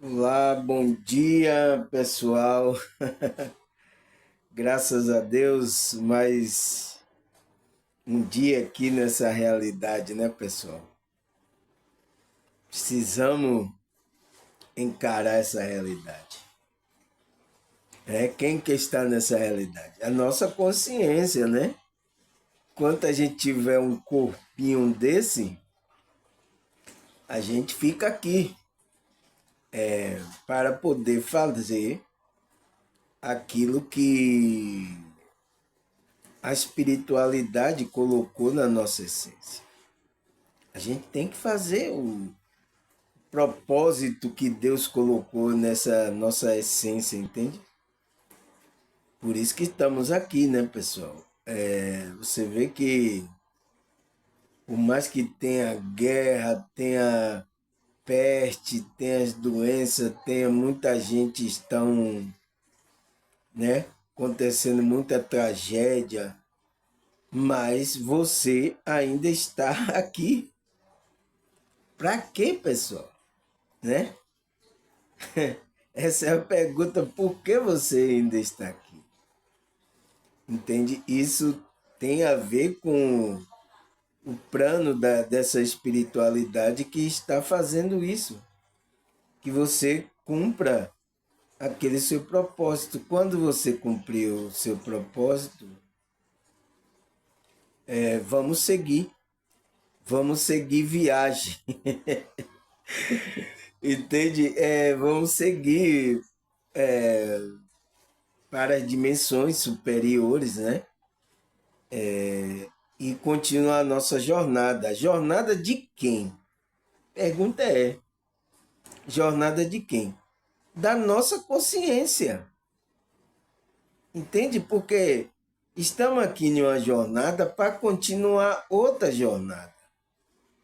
Olá, bom dia, pessoal. Graças a Deus, mais um dia aqui nessa realidade, né, pessoal? Precisamos encarar essa realidade. Quem que está nessa realidade? A nossa consciência, né? Quando a gente tiver um corpinho desse, a gente fica aqui para poder fazer aquilo que a espiritualidade colocou na nossa essência. A gente tem que fazer o propósito que Deus colocou nessa nossa essência, entende? Por isso que estamos aqui, né, pessoal? Você vê que por mais que tenha guerra, tenha peste, tenha as doenças, tenha muita gente estão, né, acontecendo muita tragédia, mas você ainda está aqui. Para quê, pessoal? Né? Essa é a pergunta, por que você ainda está aqui? Entende? Isso tem a ver com o plano dessa espiritualidade que está fazendo isso. Que você cumpra aquele seu propósito. Quando você cumprir o seu propósito, vamos seguir viagem. Entende? Vamos seguir para as dimensões superiores, né? E continuar a nossa jornada. A jornada de quem? Pergunta é: jornada de quem? Da nossa consciência. Entende? Porque estamos aqui em uma jornada para continuar outra jornada.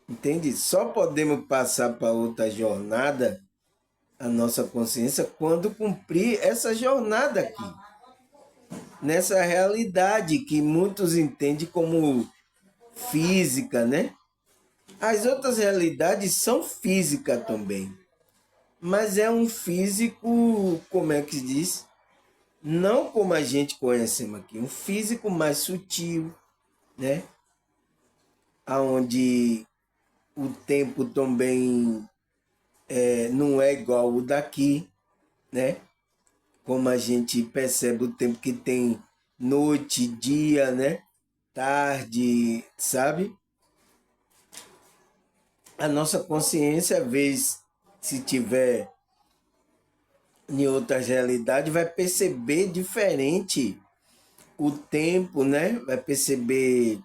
Entende? Só podemos passar para outra jornada a nossa consciência quando cumprir essa jornada aqui. Nessa realidade que muitos entendem como física, né? As outras realidades são físicas também. Mas é um físico, como é que se diz? Não como a gente conhecemos aqui, um físico mais sutil, né? Onde o tempo também não é igual o daqui, né? Como a gente percebe o tempo que tem noite, dia, né? Tarde, sabe? A nossa consciência, às vezes, se tiver em outras realidades, vai perceber diferente o tempo, né? Vai perceber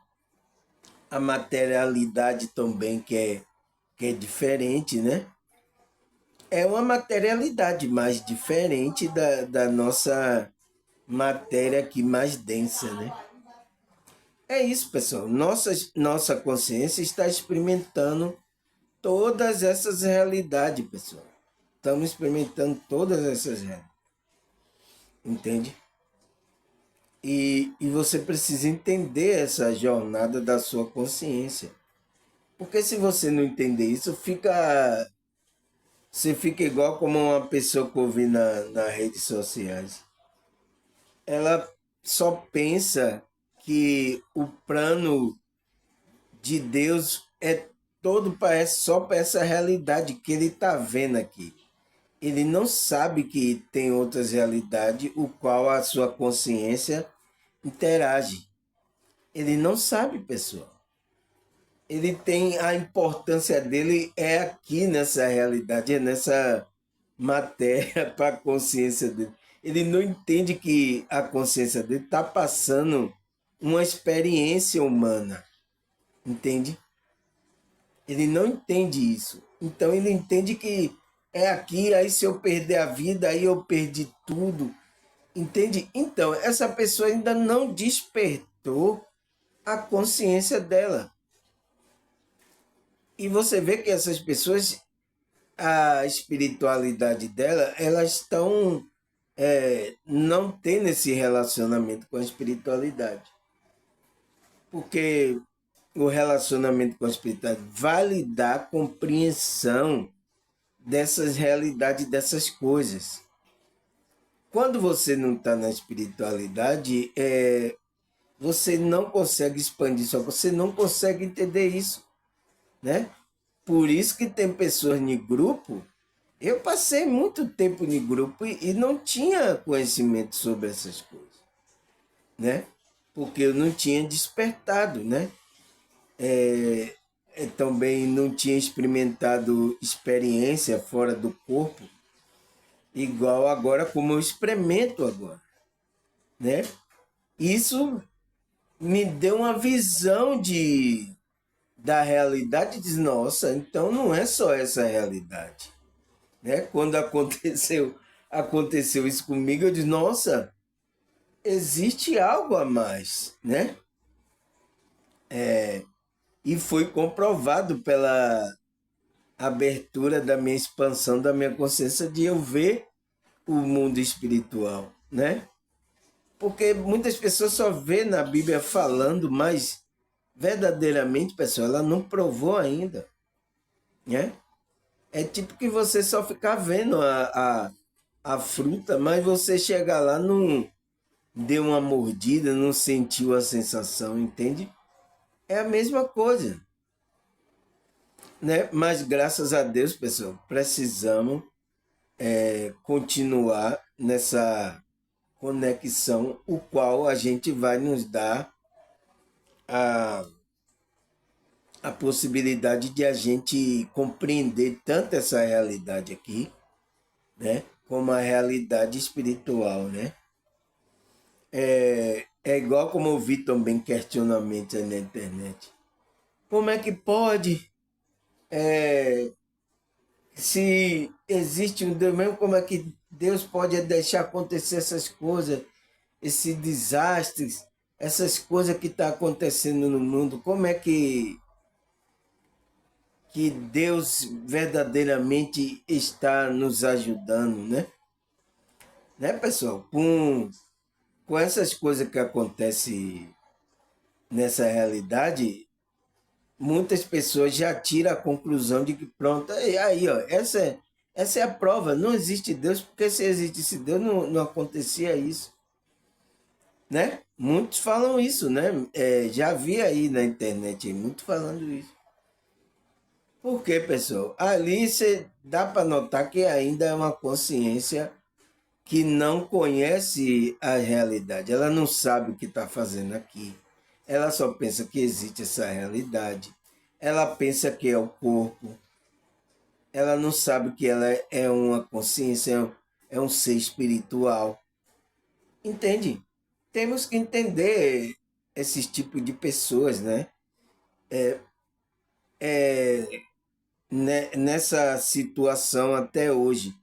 a materialidade também, que é diferente, né? É uma materialidade mais diferente da nossa matéria aqui mais densa, né? É isso, pessoal. Nossa consciência está experimentando todas essas realidades, pessoal. Estamos experimentando todas essas realidades, entende? E você precisa entender essa jornada da sua consciência. Porque se você não entender isso, você fica igual como uma pessoa que eu vi nas redes sociais. Ela só pensa que o plano de Deus é todo parece só para essa realidade que ele está vendo aqui. Ele não sabe que tem outras realidades, o qual a sua consciência interage. Ele não sabe, pessoal. Ele tem a importância dele é aqui nessa realidade, é nessa matéria para a consciência dele. Ele não entende que a consciência dele está passando uma experiência humana, entende? Ele não entende isso. Então ele entende que é aqui, aí se eu perder a vida, aí eu perdi tudo. Entende? Então, essa pessoa ainda não despertou a consciência dela. E você vê que essas pessoas, a espiritualidade dela, elas estão não tendo esse relacionamento com a espiritualidade. Porque o relacionamento com a espiritualidade vai lhe dar compreensão dessas realidades, dessas coisas. Quando você não está na espiritualidade, você não consegue expandir só, você não consegue entender isso, né? Por isso que tem pessoas em grupo. Eu passei muito tempo em grupo e não tinha conhecimento sobre essas coisas, né? Porque eu não tinha despertado, né? Também não tinha experimentado experiência fora do corpo, igual agora como eu experimento agora, né? Isso me deu uma visão da realidade e diz, nossa, então não é só essa realidade, né? Quando aconteceu isso comigo, eu disse, nossa, existe algo a mais, né? E foi comprovado pela abertura da minha expansão da minha consciência de eu ver o mundo espiritual, né? Porque muitas pessoas só vê na Bíblia falando, mas verdadeiramente, pessoal, ela não provou ainda, né? É tipo que você só ficar vendo a fruta, mas você chegar lá não deu uma mordida, não sentiu a sensação, entende? É a mesma coisa, né? Mas graças a Deus, pessoal, precisamos continuar nessa conexão, o qual a gente vai nos dar a, a possibilidade de a gente compreender tanto essa realidade aqui, né? Como a realidade espiritual, né? É igual como eu vi também questionamentos aí na internet. Como é que pode, se existe um Deus mesmo, como é que Deus pode deixar acontecer essas coisas, esses desastres, essas coisas que estão acontecendo no mundo? Como é que Deus verdadeiramente está nos ajudando, né? Né, pessoal? Com essas coisas que acontecem nessa realidade, muitas pessoas já tiram a conclusão de que pronto, aí, ó, essa é a prova, não existe Deus, porque se existisse Deus não acontecia isso, né? Muitos falam isso, né? Já vi aí na internet, muitos falando isso. Por quê, pessoal? Ali você dá para notar que ainda é uma consciência que não conhece a realidade, ela não sabe o que está fazendo aqui. Ela só pensa que existe essa realidade. Ela pensa que é o corpo. Ela não sabe que ela é uma consciência, é um ser espiritual. Entende? Temos que entender esses tipos de pessoas, né? Nessa situação até hoje.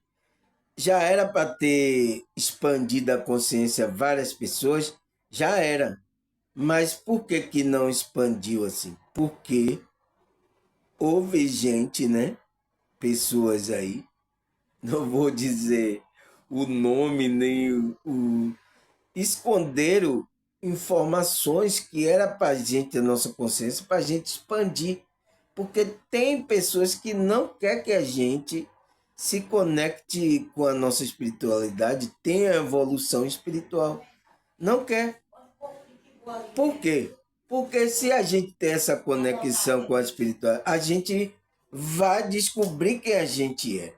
Já era para ter expandido a consciência várias pessoas, já era. Mas por que que não expandiu assim? Porque houve gente, né? Pessoas aí, não vou dizer o nome nem esconderam informações que era para a gente, a nossa consciência, para a gente expandir. Porque tem pessoas que não quer que a gente se conecte com a nossa espiritualidade, tenha evolução espiritual. Não quer. Por quê? Porque se a gente tem essa conexão com a espiritualidade, a gente vai descobrir quem a gente é.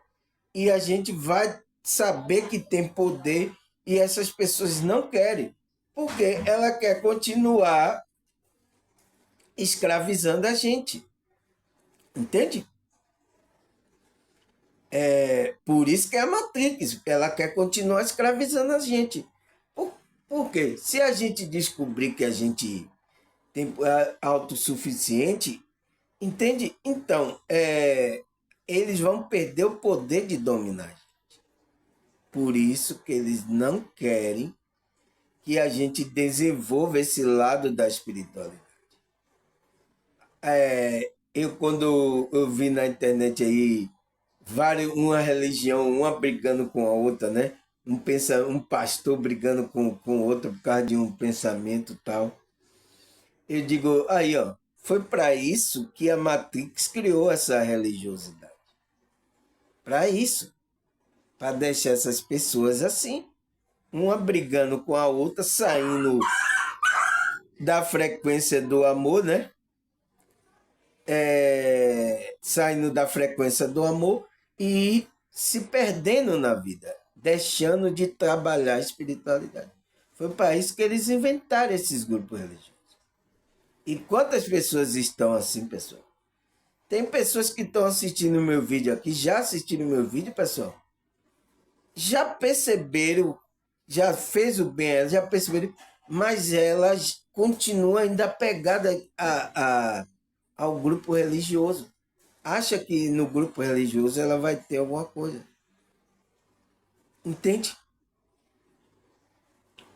E a gente vai saber que tem poder e essas pessoas não querem. Porque ela quer continuar escravizando a gente. Entende? Por isso que é a Matrix. Ela quer continuar escravizando a gente. Por, por quê? Se a gente descobrir que a gente tem autossuficiente, entende? Então, eles vão perder o poder de dominar. Por isso que eles não querem que a gente desenvolva esse lado da espiritualidade. Quando eu vi na internet aí uma religião, uma brigando com a outra, né? Um pastor brigando com outro por causa de um pensamento tal. Eu digo, aí, ó, foi para isso que a Matrix criou essa religiosidade. para isso, para deixar essas pessoas assim, uma brigando com a outra, saindo da frequência do amor, né? Saindo da frequência do amor e se perdendo na vida, deixando de trabalhar a espiritualidade. Foi para isso que eles inventaram esses grupos religiosos. E quantas pessoas estão assim, pessoal? Tem pessoas que estão assistindo meu vídeo aqui, já assistiram meu vídeo, pessoal, já perceberam, já fez o bem, elas já perceberam, mas elas continuam ainda apegadas ao grupo religioso. Acha que no grupo religioso ela vai ter alguma coisa. Entende?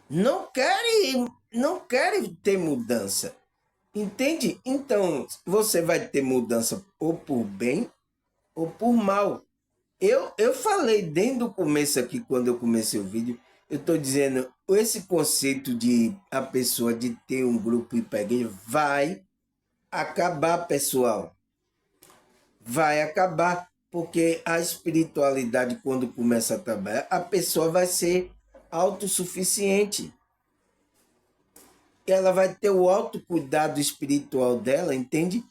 Não querem ter mudança. Entende? Então, você vai ter mudança ou por bem ou por mal. Eu falei desde o começo aqui, quando eu comecei o vídeo, eu estou dizendo, esse conceito de a pessoa de ter um grupo e pegar vai acabar, pessoal. Vai acabar, porque a espiritualidade, quando começa a trabalhar, a pessoa vai ser autossuficiente. Ela vai ter o autocuidado espiritual dela, entende?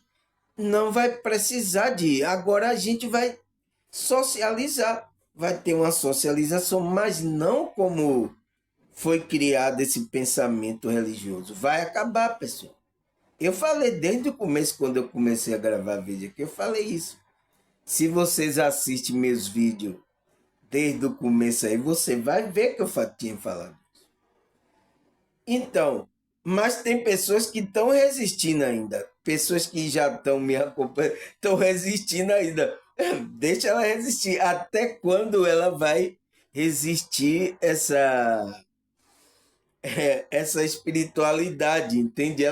Não vai precisar de. Agora a gente vai socializar. Vai ter uma socialização, mas não como foi criado esse pensamento religioso. Vai acabar, pessoal. Eu falei desde o começo, quando eu comecei a gravar vídeo aqui, eu falei isso. Se vocês assistem meus vídeos desde o começo aí, você vai ver que eu tinha falado. Então, mas tem pessoas que estão resistindo ainda. Pessoas que já estão me acompanhando, estão resistindo ainda. Deixa ela resistir. Até quando ela vai resistir essa espiritualidade, entende?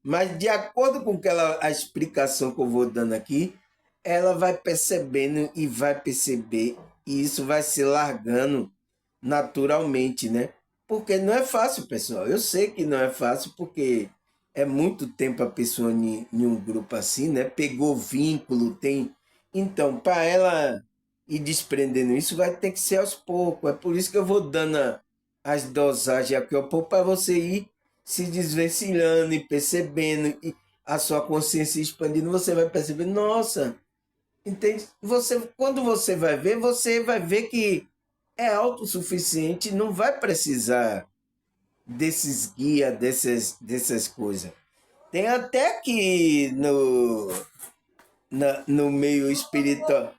Mas de acordo com a explicação que eu vou dando aqui, ela vai percebendo e vai perceber, e isso vai se largando naturalmente, né? Porque não é fácil, pessoal. Eu sei que não é fácil, porque é muito tempo a pessoa em um grupo assim, né? Pegou vínculo, tem. Então, para ela ir desprendendo isso, vai ter que ser aos poucos. É por isso que eu vou dando as dosagens aqui ao pouco, para você ir se desvencilhando e percebendo, e a sua consciência expandindo, você vai perceber, nossa, entende? Quando você vai ver que é autossuficiente, não vai precisar desses guias, dessas coisas. Tem até que no meio espiritual,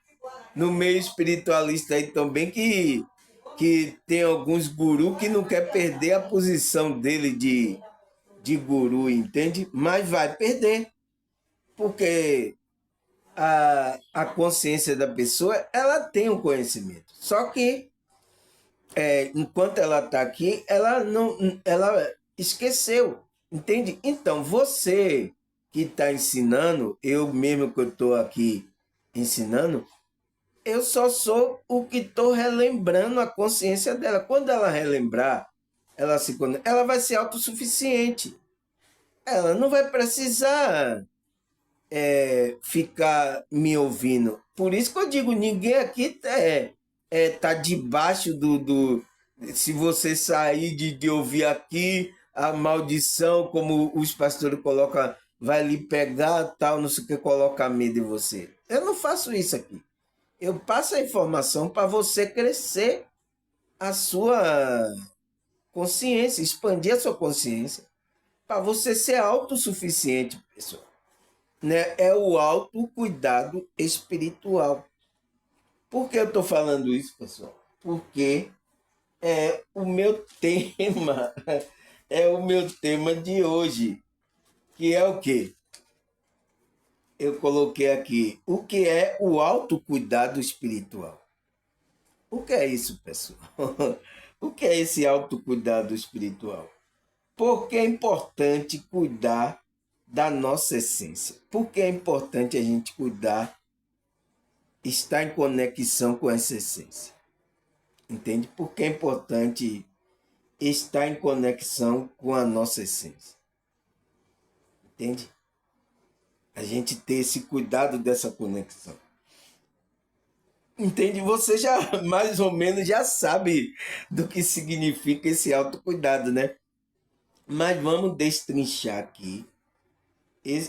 no meio espiritualista aí também que tem alguns gurus que não quer perder a posição dele de guru, entende? Mas vai perder, porque a consciência da pessoa, ela tem um conhecimento. Só que enquanto ela está aqui, ela esqueceu, entende? Então, você que está ensinando, eu mesmo que eu estou aqui ensinando, eu só sou o que estou relembrando a consciência dela. Quando ela relembrar, ela vai ser autossuficiente. Ela não vai precisar ficar me ouvindo. Por isso que eu digo, ninguém aqui tá debaixo se você sair de ouvir aqui, a maldição, como os pastores colocam, vai lhe pegar, tal, não sei o que, coloca medo em você. Eu não faço isso aqui. Eu passo a informação para você crescer a sua consciência, expandir a sua consciência, para você ser autossuficiente, pessoal. Né? É o autocuidado espiritual. Por que eu estou falando isso, pessoal? Porque é o meu tema, é o meu tema de hoje, que é o quê? Eu coloquei aqui, o que é o autocuidado espiritual? O que é isso, pessoal? O que é esse autocuidado espiritual? Porque é importante cuidar da nossa essência. Porque é importante a gente cuidar, estar em conexão com essa essência. Entende? Porque é importante estar em conexão com a nossa essência. Entende? A gente ter esse cuidado dessa conexão. Entende? Você já mais ou menos já sabe do que significa esse autocuidado, né? Mas vamos destrinchar aqui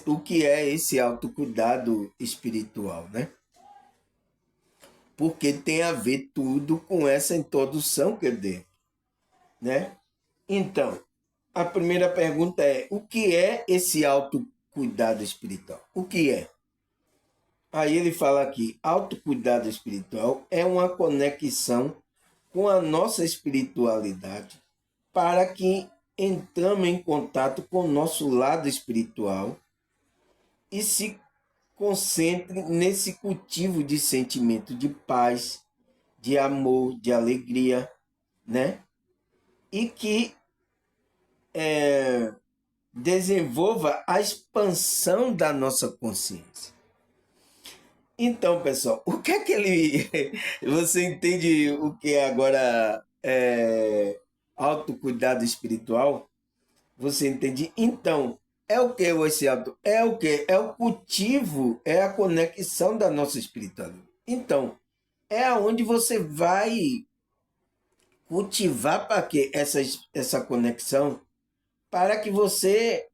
o que é esse autocuidado espiritual, né? Porque tem a ver tudo com essa introdução que eu dei, né? Então, a primeira pergunta é: o que é esse autocuidado espiritual? O que é? Aí ele fala aqui: autocuidado espiritual é uma conexão com a nossa espiritualidade para que entramos em contato com o nosso lado espiritual e se concentre nesse cultivo de sentimento de paz, de amor, de alegria, né? E que desenvolva a expansão da nossa consciência. Então, pessoal, o que é que ele. Você entende o que é agora autocuidado espiritual? Você entende? Então, é o que esse auto? É o que? É o cultivo, é a conexão da nossa espiritualidade. Então, é aonde você vai cultivar para que essa conexão, para que você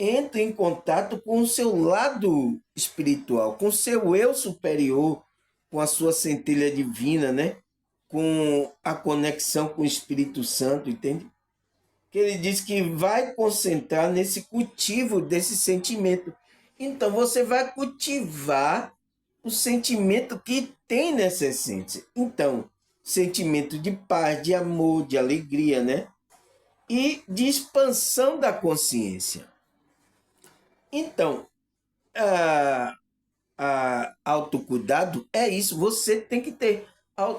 entre em contato com o seu lado espiritual, com o seu eu superior, com a sua centelha divina, né? Com a conexão com o Espírito Santo, entende? Que ele diz que vai concentrar nesse cultivo desse sentimento. Então você vai cultivar o sentimento que tem nessa essência. Então, sentimento de paz, de amor, de alegria, né? E de expansão da consciência. Então, autocuidado é isso. Você tem que ter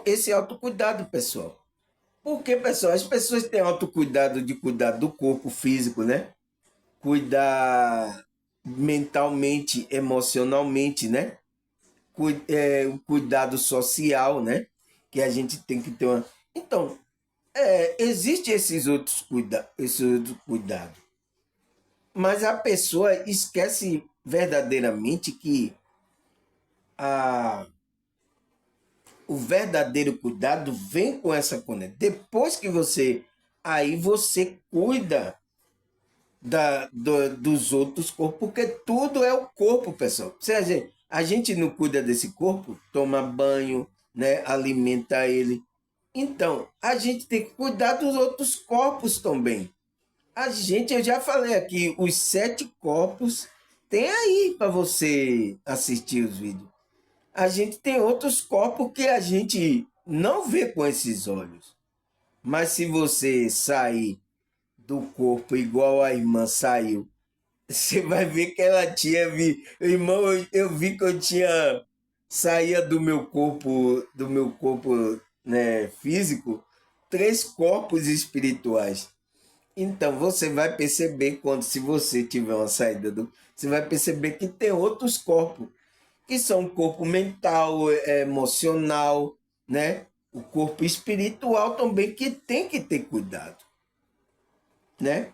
esse autocuidado, pessoal. Porque, pessoal, as pessoas têm autocuidado de cuidar do corpo físico, né? Cuidar mentalmente, emocionalmente, né? O cuidado social, né? Que a gente tem que ter uma. Então, existe esses outros cuidados. Mas a pessoa esquece verdadeiramente que a, o verdadeiro cuidado vem com essa conexão. Depois que você. Aí você cuida dos outros corpos, porque tudo é o corpo, pessoal. A gente não cuida desse corpo, toma banho, né, alimenta ele. Então, a gente tem que cuidar dos outros corpos também. Eu já falei aqui, os 7 corpos tem aí para você assistir os vídeos. A gente tem outros corpos que a gente não vê com esses olhos. Mas se você sair do corpo igual a irmã saiu, você vai ver que ela tinha irmão, eu vi que eu tinha saía do meu corpo, né, físico, 3 corpos espirituais. Então você vai perceber quando se você tiver uma saída você vai perceber que tem outros corpos, que são o corpo mental, emocional, né? O corpo espiritual também que tem que ter cuidado, né?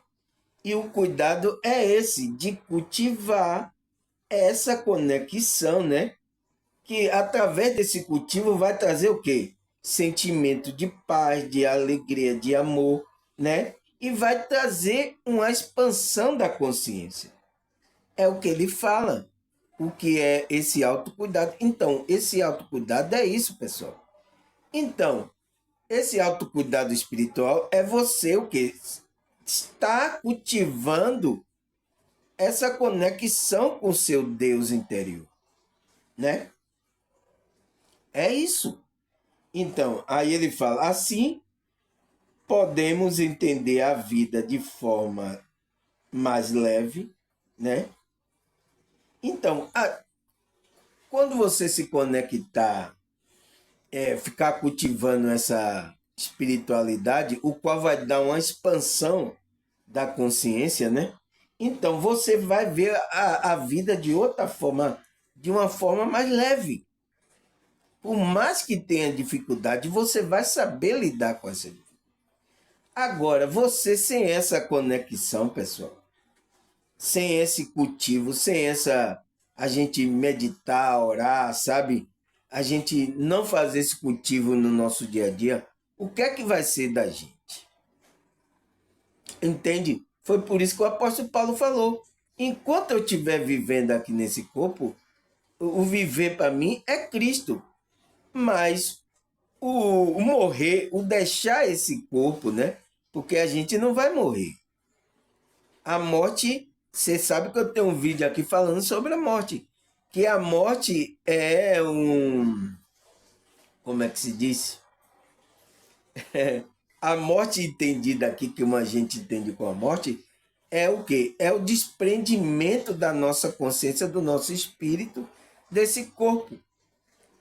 E o cuidado é esse, de cultivar essa conexão, né? Que através desse cultivo vai trazer o quê? Sentimento de paz, de alegria, de amor, né? E vai trazer uma expansão da consciência. É o que ele fala. O que é esse autocuidado? Então, esse autocuidado é isso, pessoal. Então, esse autocuidado espiritual é você o que? Está cultivando essa conexão com o seu Deus interior, né? É isso. Então, aí ele fala: assim podemos entender a vida de forma mais leve, né? Então, quando você se conectar, ficar cultivando essa espiritualidade, o qual vai dar uma expansão da consciência, né? Então você vai ver a vida de outra forma, de uma forma mais leve. Por mais que tenha dificuldade, você vai saber lidar com essa dificuldade. Agora, você sem essa conexão, pessoal, sem esse cultivo, sem essa a gente meditar, orar, sabe? a gente não fazer esse cultivo no nosso dia a dia, o que é que vai ser da gente? Entende? Foi por isso que o apóstolo Paulo falou: enquanto eu estiver vivendo aqui nesse corpo, o viver para mim é Cristo. Mas o morrer, o deixar esse corpo, né? Porque a gente não vai morrer. A morte, você sabe que eu tenho um vídeo aqui falando sobre a morte. Que a morte é um. Como é que se diz? A morte entendida aqui, que a gente entende com a morte, é o quê? É o desprendimento da nossa consciência, do nosso espírito, desse corpo.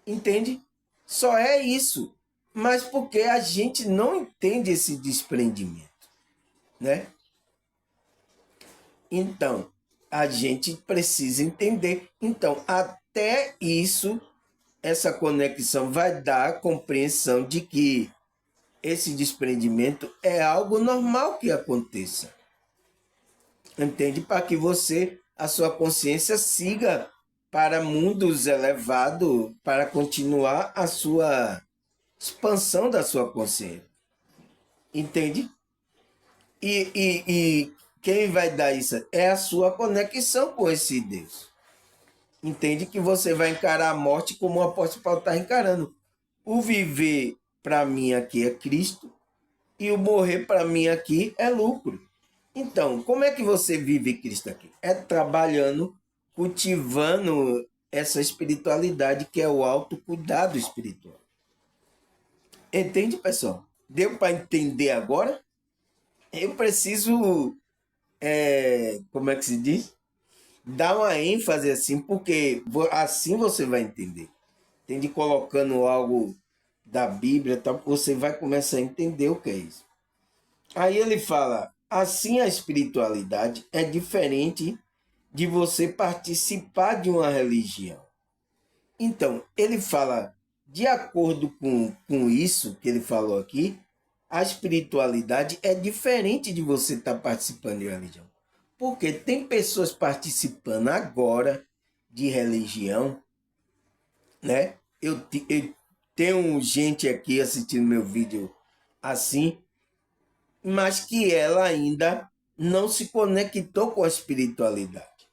Entende? Só é isso. Mas porque a gente não entende esse desprendimento, né? Então, a gente precisa entender. Então, até isso, essa conexão vai dar a compreensão de que esse desprendimento é algo normal que aconteça. Entende? Para que você, a sua consciência siga para mundos elevados, para continuar a sua expansão da sua consciência. Entende? E quem vai dar isso é a sua conexão com esse Deus. Entende que você vai encarar a morte como o apóstolo Paulo está encarando. O viver para mim aqui é Cristo e o morrer para mim aqui é lucro. Então, como é que você vive Cristo aqui? É trabalhando, cultivando essa espiritualidade que é o autocuidado espiritual. Entende, pessoal? Deu para entender agora? Eu preciso, como é que se diz? Dar uma ênfase assim, porque assim você vai entender. Entende? Colocando algo da Bíblia, tal, você vai começar a entender o que é isso. Aí ele fala, assim a espiritualidade é diferente de você participar de uma religião. Então, ele fala, de acordo com isso que ele falou aqui, a espiritualidade é diferente de você estar participando de uma religião. Porque tem pessoas participando agora de religião, né? Eu tenho gente aqui assistindo meu vídeo assim, mas que ela ainda não se conectou com a espiritualidade.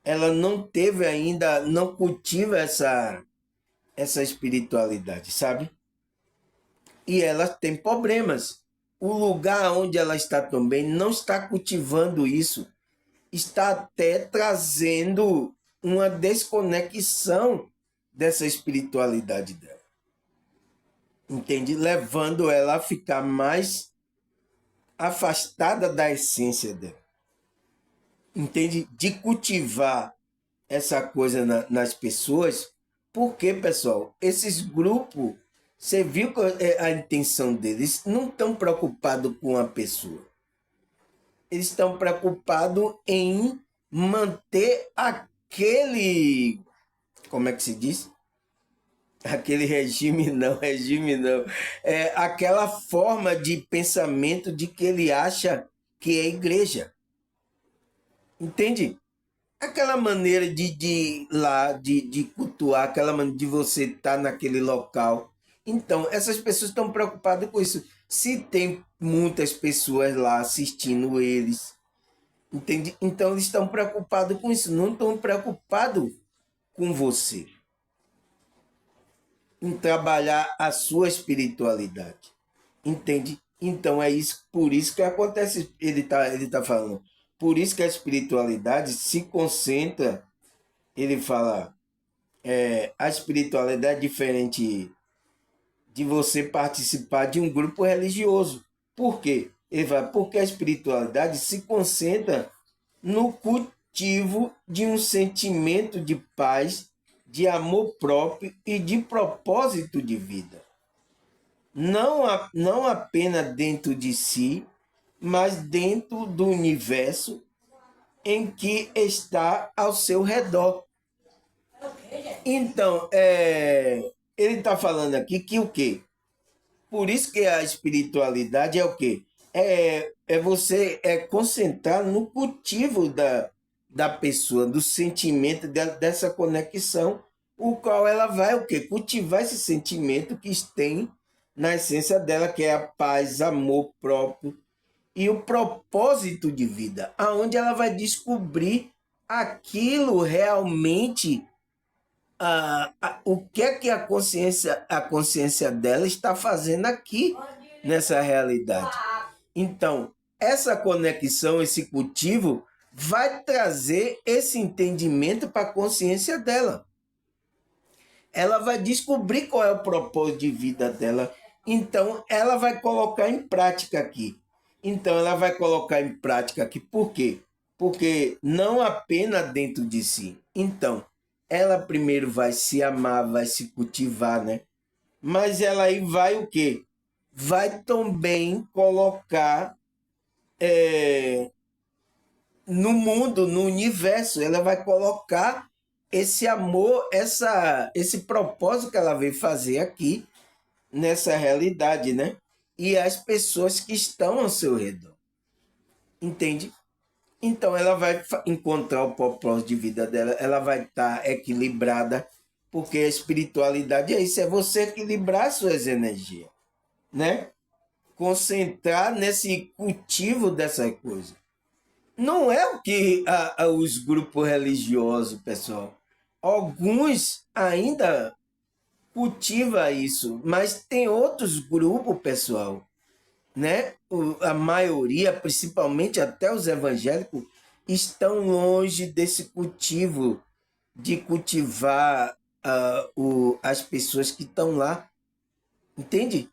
Ela não teve ainda, não cultiva essa espiritualidade, sabe? E ela tem problemas. O lugar onde ela está também não está cultivando isso, está até trazendo uma desconexão dessa espiritualidade dela. Entende? Levando ela a ficar mais afastada da essência dela. Entende? De cultivar essa coisa nas pessoas, porque, pessoal, esses grupos, você viu a intenção deles, não estão preocupados com a pessoa. Eles estão preocupados em manter aquele, como é que se diz? Aquele regime não, é aquela forma de pensamento de que ele acha que é igreja. Entende? Aquela maneira de cultuar, aquela maneira de você estar naquele local. Então, essas pessoas estão preocupadas com isso. Se tem muitas pessoas lá assistindo eles, entende? Então, eles estão preocupados com isso, não estão preocupados com você. Em trabalhar a sua espiritualidade. Entende? Então, é isso, por isso que acontece, ele tá falando. Por isso que a espiritualidade se concentra, ele fala, a espiritualidade é diferente de você participar de um grupo religioso. Por quê? Ele fala, porque a espiritualidade se concentra no cultivo de um sentimento de paz, de amor próprio e de propósito de vida. Não apenas dentro de si, mas dentro do universo em que está ao seu redor. Então, ele está falando aqui que o quê? Por isso que a espiritualidade é o quê? Você concentrar no cultivo da pessoa, do sentimento dessa conexão o qual ela vai o quê? Cultivar esse sentimento que tem na essência dela, que é a paz, amor próprio e o propósito de vida, aonde ela vai descobrir aquilo realmente, o que é que a consciência dela está fazendo aqui nessa realidade. Então, essa conexão, esse cultivo, vai trazer esse entendimento para a consciência dela. Ela vai descobrir qual é o propósito de vida dela. Então, ela vai colocar em prática aqui. Então, ela vai colocar em prática aqui. Por quê? Porque não apenas dentro de si. Então, ela primeiro vai se amar, vai se cultivar, né? Mas ela aí vai o quê? Vai também colocar no mundo, no universo, ela vai colocar esse amor, esse propósito que ela veio fazer aqui nessa realidade, né? E as pessoas que estão ao seu redor. Entende? Então ela vai encontrar o propósito de vida dela, ela vai estar equilibrada, porque a espiritualidade é isso, é você equilibrar suas energias, né? Concentrar nesse cultivo dessa coisa. Não é o que os grupos religiosos, pessoal. Alguns ainda cultivam isso, mas tem outros grupos, pessoal, né? A maioria, principalmente até os evangélicos, estão longe desse cultivo de cultivar as pessoas que estão lá. Entende?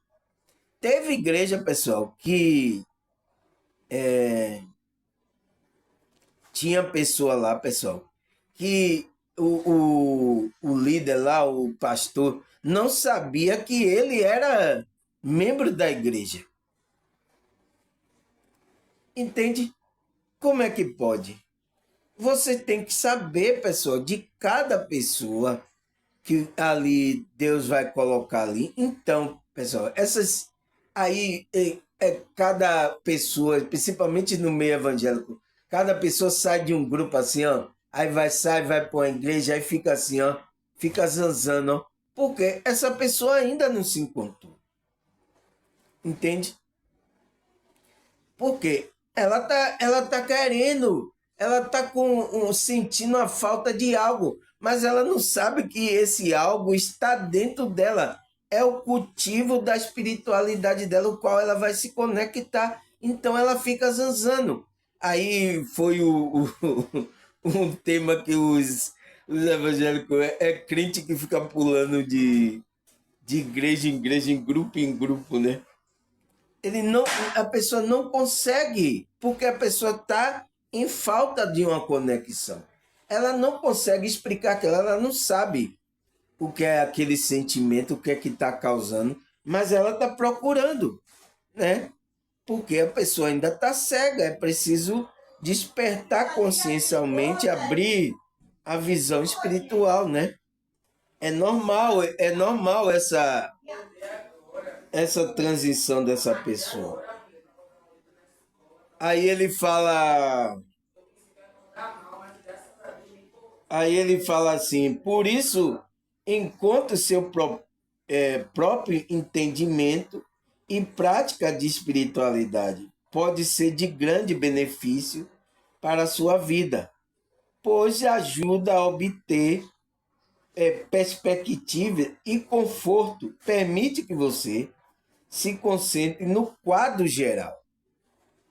Teve igreja, pessoal, que tinha pessoa lá, pessoal, que o líder lá, o pastor, não sabia que ele era membro da igreja. Entende? Como é que pode? Você tem que saber, pessoal, de cada pessoa que ali Deus vai colocar ali. Então, pessoal, essas aí cada pessoa, principalmente no meio evangélico, cada pessoa sai de um grupo assim, ó, aí sai, vai para uma igreja, aí fica assim, ó, fica zanzando, ó, porque essa pessoa ainda não se encontrou. Entende? Porque ela tá querendo, ela tá sentindo a falta de algo, mas ela não sabe que esse algo está dentro dela. É o cultivo da espiritualidade dela, o qual ela vai se conectar. Então ela fica zanzando. Aí foi um tema que os evangélicos é crente que fica pulando de igreja em grupo, né? A pessoa não consegue, porque a pessoa está em falta de uma conexão. Ela não consegue explicar aquilo, ela não sabe o que é aquele sentimento, o que é que está causando, mas ela está procurando, né? Porque a pessoa ainda está cega, é preciso despertar consciencialmente, abrir a visão espiritual, né? É normal essa transição dessa pessoa. Aí ele fala, aí ele fala assim, por isso, encontre seu próprio entendimento e prática de espiritualidade. Pode ser de grande benefício para a sua vida, pois ajuda a obter perspectiva e conforto. Permite que você se concentre no quadro geral,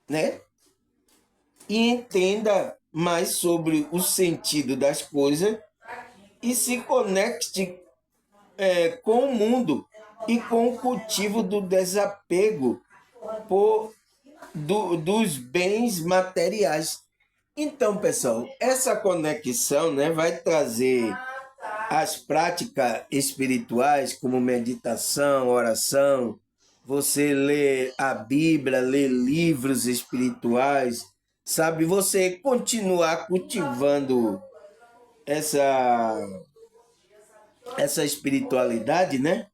né? E entenda mais sobre o sentido das coisas e se conecte com o mundo e com o cultivo do desapego dos bens materiais. Então, pessoal, essa conexão, né, vai trazer as práticas espirituais, como meditação, oração, você lê a Bíblia, lê livros espirituais, sabe? Você continuar cultivando essa, essa espiritualidade, né?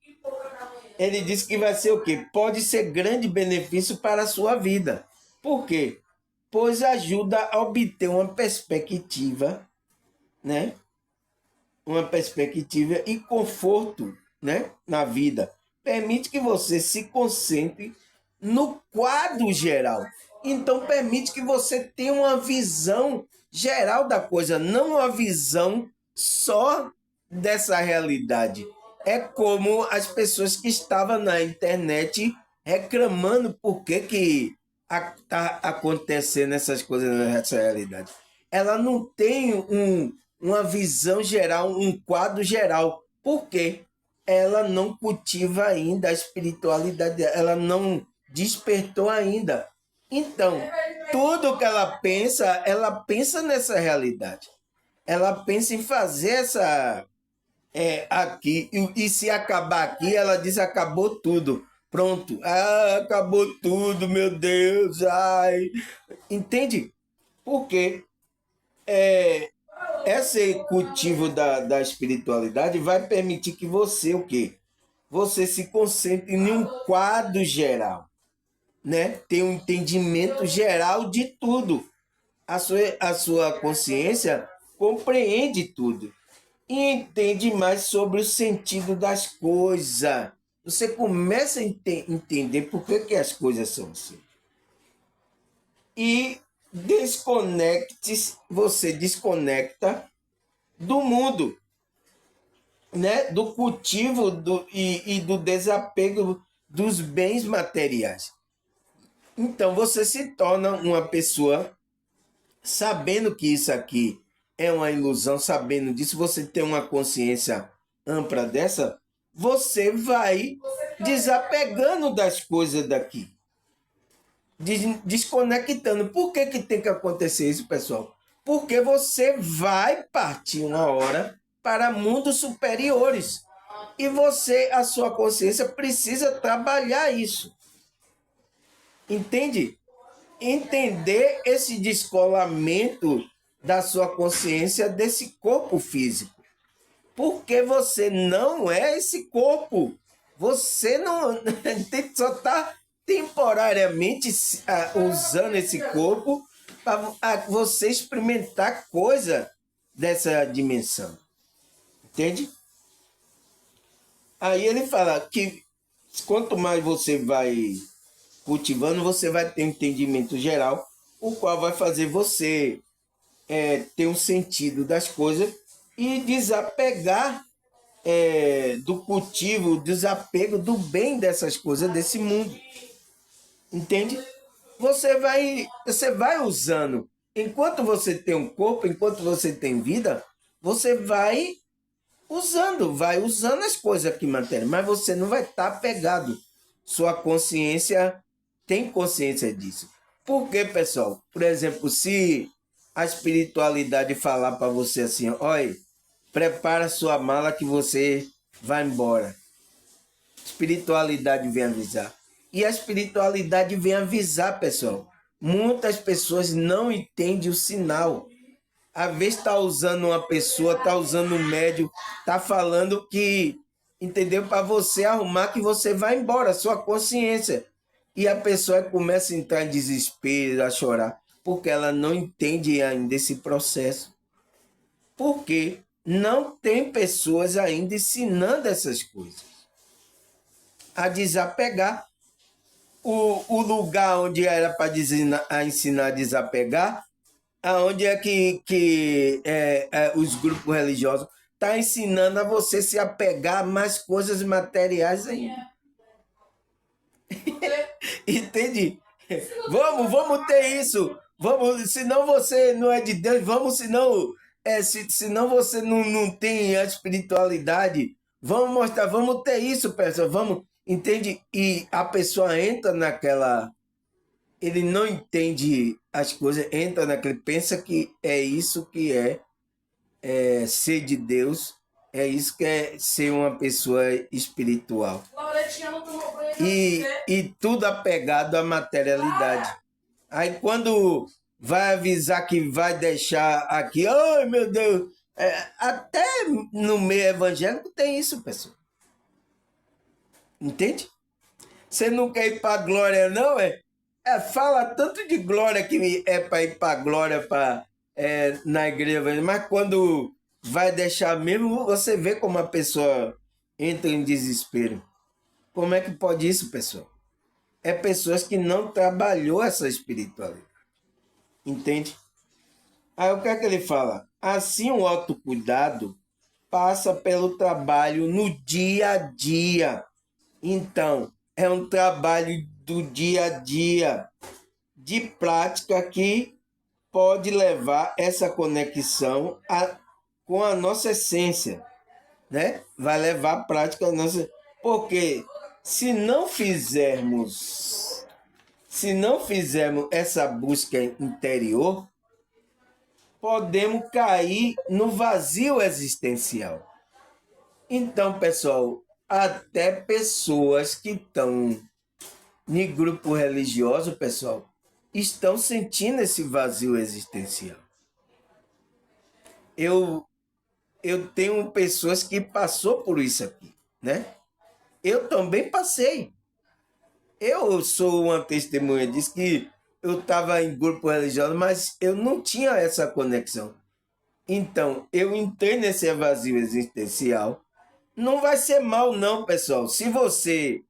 Ele diz que vai ser o quê? Pode ser grande benefício para a sua vida. Por quê? Pois ajuda a obter uma perspectiva, né? uma perspectiva e conforto, né, na vida. Permite que você se concentre no quadro geral. Então, permite que você tenha uma visão geral da coisa, não uma visão só dessa realidade. É como as pessoas que estavam na internet reclamando por que está acontecendo essas coisas nessa realidade. Ela não tem uma visão geral, um quadro geral. Por quê? Ela não cultiva ainda a espiritualidade, ela não despertou ainda. Então, tudo que ela pensa nessa realidade. Ela pensa em fazer essa aqui, e se acabar aqui, ela diz acabou tudo. Pronto, acabou tudo, meu Deus, ai. Entende? Porque esse cultivo da espiritualidade vai permitir que você o quê? Você se concentre em um quadro geral, né? Ter um entendimento geral de tudo. A sua consciência compreende tudo e entende mais sobre o sentido das coisas. Você começa a entender por que as coisas são assim. E você desconecta do mundo, né? Do cultivo e do desapego dos bens materiais. Então você se torna uma pessoa sabendo que isso aqui é uma ilusão, sabendo disso, você tem uma consciência ampla dessa, você vai desapegando das coisas daqui, desconectando. Por que tem que acontecer isso, pessoal? Porque você vai partir uma hora para mundos superiores. E você, a sua consciência, precisa trabalhar isso. Entende? Entender esse descolamento da sua consciência desse corpo físico. Porque você não é esse corpo. Você não só está temporariamente usando esse corpo para você experimentar coisa dessa dimensão. Entende? Aí ele fala que quanto mais você vai cultivando, você vai ter um entendimento geral, o qual vai fazer você ter um sentido das coisas e desapegar do cultivo, desapego do bem dessas coisas desse mundo. Entende? Você vai usando. Enquanto você tem um corpo, enquanto você tem vida, você vai usando as coisas aqui materiais, mas você não vai estar apegado. Sua consciência tem consciência disso. Por quê, pessoal? Por exemplo, se a espiritualidade falar para você assim, olha, prepara sua mala que você vai embora. Espiritualidade vem avisar. E a espiritualidade vem avisar, pessoal. Muitas pessoas não entendem o sinal. Às vezes está usando uma pessoa, está usando um médium, está falando que, entendeu? Para você arrumar que você vai embora, sua consciência. E a pessoa começa a entrar em desespero, a chorar, porque ela não entende ainda esse processo. Porque não tem pessoas ainda ensinando essas coisas. A desapegar. O lugar onde era para ensinar a desapegar, aonde é que os grupos religiosos estão ensinando a você se apegar a mais coisas materiais ainda. Entendi. Vamos ter isso. Vamos, senão você não é de Deus. Vamos, senão você não tem a espiritualidade. Vamos mostrar, vamos ter isso, pessoal. Vamos, entende? E a pessoa entra naquela. Ele não entende as coisas, entra naquele, pensa que é isso que ser de Deus, é isso que é ser uma pessoa espiritual. E tudo apegado à materialidade. Aí quando vai avisar que vai deixar aqui, ai meu Deus, até no meio evangélico tem isso, pessoal. Entende? Você não quer ir para a glória, não? Fala tanto de glória que é para ir para a glória na igreja, mas quando vai deixar mesmo você ver como a pessoa entra em desespero. Como é que pode isso, pessoal? É pessoas que não trabalhou essa espiritualidade. Entende? Aí o que é que ele fala? Assim o autocuidado passa pelo trabalho no dia a dia. Então, é um trabalho do dia a dia, de prática que pode levar essa conexão com a nossa essência, né? Vai levar a prática a nossa... Porque se não fizermos essa busca interior, podemos cair no vazio existencial. Então, pessoal, até pessoas que estão em grupo religioso, pessoal, estão sentindo esse vazio existencial. Eu tenho pessoas que passou por isso aqui, né? Eu também passei. Eu sou uma testemunha disso, que eu estava em grupo religioso, mas eu não tinha essa conexão. Então, eu entrei nesse vazio existencial. Não vai ser mal, não, pessoal. Se você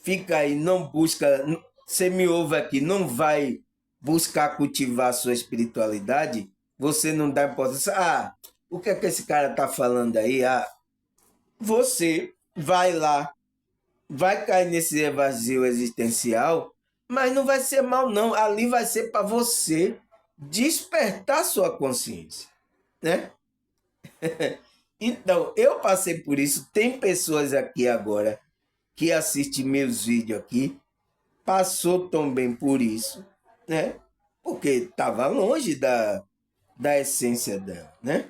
fica aí, não busca, você me ouve aqui, não vai buscar cultivar a sua espiritualidade, você não dá importância. Ah, o que é que esse cara tá falando aí? Ah, você vai lá, vai cair nesse vazio existencial, mas não vai ser mal, não. Ali vai ser para você despertar sua consciência, né? Então, eu passei por isso. Tem pessoas aqui agora que assistem meus vídeos aqui, passou também por isso, né? Porque estava longe da essência dela, né?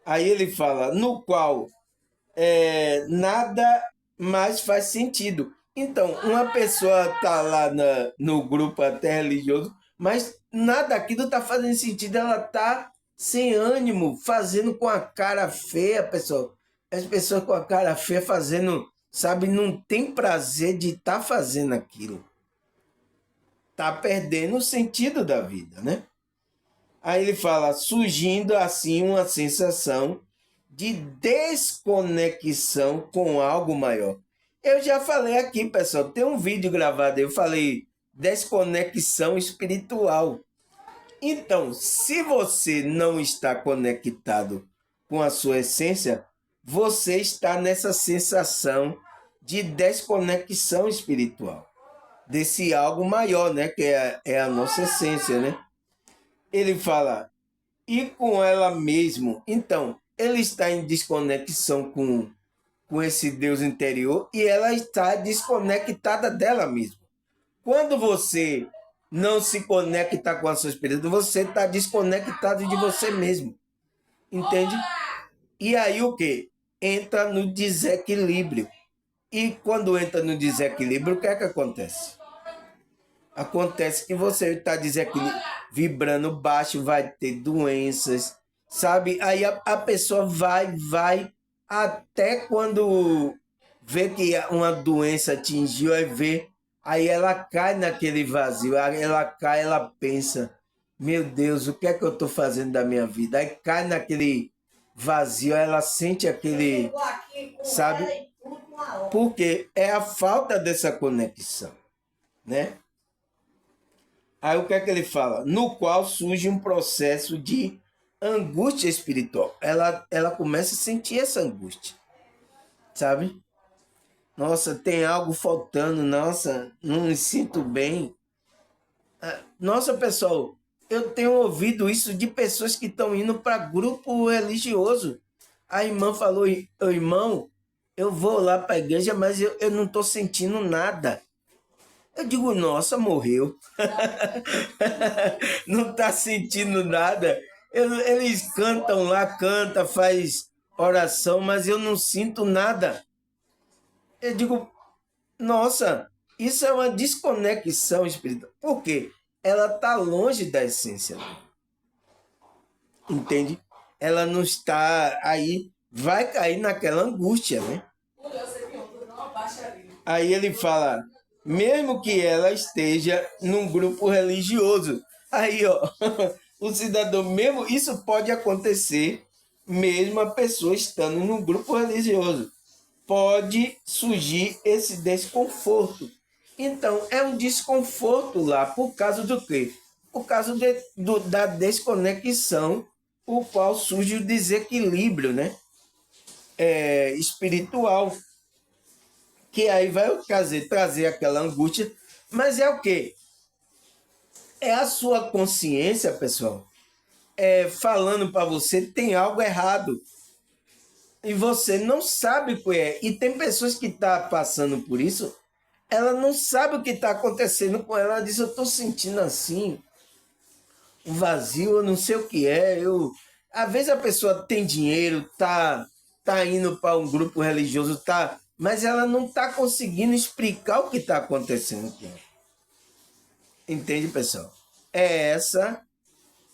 Aí ele fala, no qual nada mais faz sentido. Então, uma pessoa está lá no grupo até religioso, mas nada aquilo está fazendo sentido, ela está sem ânimo, fazendo com a cara feia, pessoal. As pessoas com a cara feia fazendo, sabe, não tem prazer de estar fazendo aquilo. Tá perdendo o sentido da vida, né? Aí ele fala, surgindo assim uma sensação de desconexão com algo maior. Eu já falei aqui, pessoal, tem um vídeo gravado, eu falei desconexão espiritual. Então, se você não está conectado com a sua essência, você está nessa sensação de desconexão espiritual, desse algo maior, né, que é a nossa essência, né? Ele fala, e com ela mesmo. Então, ele está em desconexão com esse Deus interior e ela está desconectada dela mesma. Quando você não se conecta com a sua espírito, você está desconectado de você mesmo. Entende? E aí o que? Entra no desequilíbrio. E quando entra no desequilíbrio, o que é que acontece? Acontece que você está vibrando baixo, vai ter doenças, sabe? Aí a pessoa vai, até quando vê que uma doença atingiu, aí ela cai naquele vazio, aí ela cai, ela pensa, meu Deus, o que é que eu estou fazendo da minha vida? Aí cai naquele vazio, ela sente aquele, sabe? Porque é a falta dessa conexão, né? Aí o que é que ele fala? No qual surge um processo de angústia espiritual. Ela começa a sentir essa angústia, sabe? Nossa, tem algo faltando, nossa, não me sinto bem. Nossa, pessoal, eu tenho ouvido isso de pessoas que estão indo para grupo religioso. A irmã falou, irmão, eu vou lá para a igreja, mas eu não estou sentindo nada. Eu digo, nossa, morreu. Não está sentindo nada. Eles cantam lá, faz oração, mas eu não sinto nada. Eu digo, nossa, isso é uma desconexão espiritual. Por quê? Ela está longe da essência. Entende? Ela não está aí, vai cair naquela angústia, né? Aí ele fala, mesmo que ela esteja num grupo religioso. Aí, ó, o cidadão mesmo, isso pode acontecer mesmo a pessoa estando no grupo religioso. Pode surgir esse desconforto. Então, é um desconforto lá por causa do quê? Por causa da desconexão, o qual surge o desequilíbrio, né? Espiritual, que aí vai trazer aquela angústia, mas é o quê? É a sua consciência, pessoal, falando para você que tem algo errado e você não sabe o que é. E tem pessoas que estão passando por isso, ela não sabe o que está acontecendo com ela. Ela diz, eu estou sentindo assim, um vazio, eu não sei o que é. Às vezes a pessoa tem dinheiro, tá indo para um grupo religioso, mas ela não está conseguindo explicar o que está acontecendo com ela. Entende, pessoal? É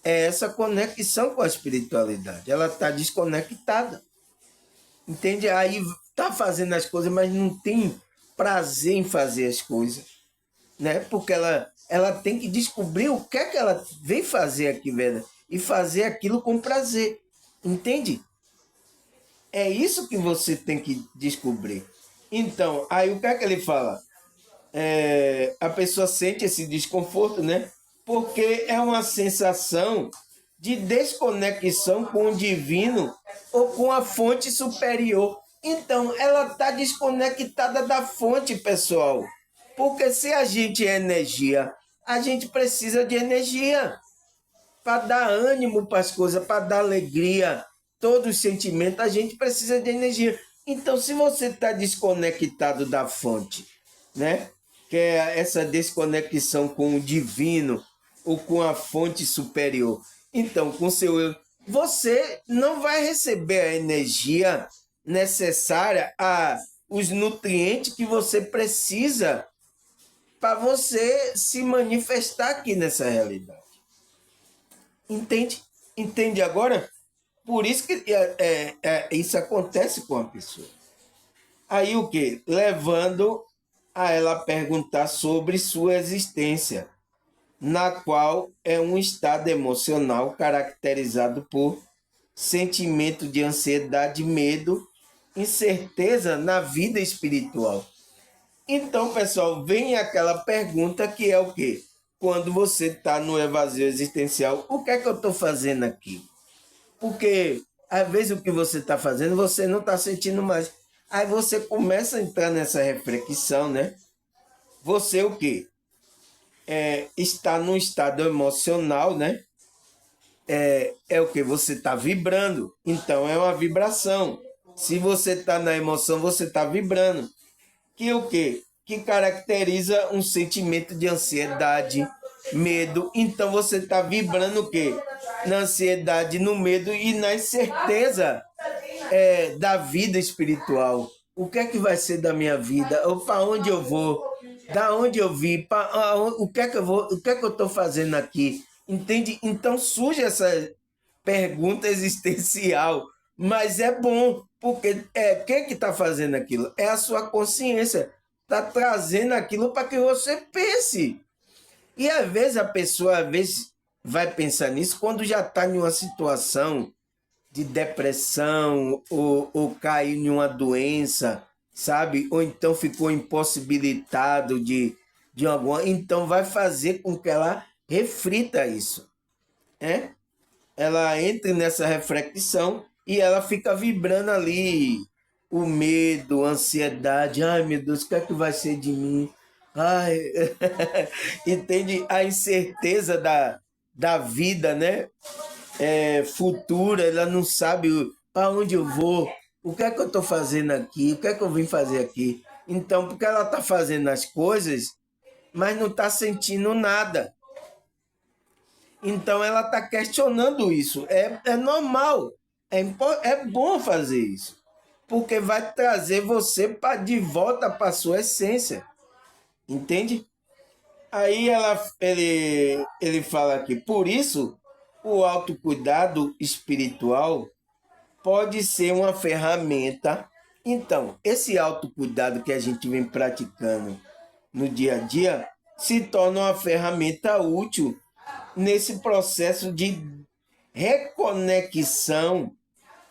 essa conexão com a espiritualidade. Ela está desconectada. Entende? Aí tá fazendo as coisas, mas não tem prazer em fazer as coisas, né? Porque ela tem que descobrir o que é que ela vem fazer aqui, velho, e fazer aquilo com prazer. Entende? É isso que você tem que descobrir. Então, aí o que é que ele fala? A pessoa sente esse desconforto, né? Porque é uma sensação de desconexão com o divino ou com a fonte superior. Então, ela está desconectada da fonte, pessoal. Porque se a gente é energia, a gente precisa de energia para dar ânimo para as coisas, para dar alegria, todos os sentimentos, a gente precisa de energia. Então, se você está desconectado da fonte, né? Que é essa desconexão com o divino ou com a fonte superior. Então, com seu eu, você não vai receber a energia necessária, os nutrientes que você precisa para você se manifestar aqui nessa realidade. Entende? Entende agora? Por isso que isso acontece com a pessoa. Aí o que? Levando a ela perguntar sobre sua existência, na qual é um estado emocional caracterizado por sentimento de ansiedade, medo, incerteza na vida espiritual. Então, pessoal, vem aquela pergunta que é o quê? Quando você está no vazio existencial, o que é que eu estou fazendo aqui? Porque às vezes o que você está fazendo, você não está sentindo mais. Aí você começa a entrar nessa reflexão, né? Você o quê? Está num estado emocional, né? É o que? Você está vibrando. Então é uma vibração. Se você está na emoção, você está vibrando. Que o quê? Que caracteriza um sentimento de ansiedade, medo. Então você está vibrando o quê? Na ansiedade, no medo e na incerteza da vida espiritual. O que é que vai ser da minha vida? Para onde eu vou? Da onde eu vim? O que é que eu vou? O que é que eu estou fazendo aqui? Entende? Então surge essa pergunta existencial, mas é bom porque quem que está fazendo aquilo? É a sua consciência, está trazendo aquilo para que você pense. E às vezes a pessoa vai pensar nisso quando já está em uma situação de depressão ou caiu em uma doença, sabe? Ou então ficou impossibilitado de alguma. Então vai fazer com que ela reflita isso. Ela entre nessa reflexão e ela fica vibrando ali o medo, a ansiedade. Ai, meu Deus, o que é que vai ser de mim? Ai, entende? A incerteza da vida, né? Futura, ela não sabe para onde eu vou, o que é que eu estou fazendo aqui, o que é que eu vim fazer aqui. Então, porque ela está fazendo as coisas, mas não está sentindo nada. Então, ela está questionando isso. É normal, é bom fazer isso, porque vai trazer você de volta para a sua essência. Entende? Aí ele fala aqui, por isso, o autocuidado espiritual pode ser uma ferramenta. Então, esse autocuidado que a gente vem praticando no dia a dia se torna uma ferramenta útil nesse processo de reconexão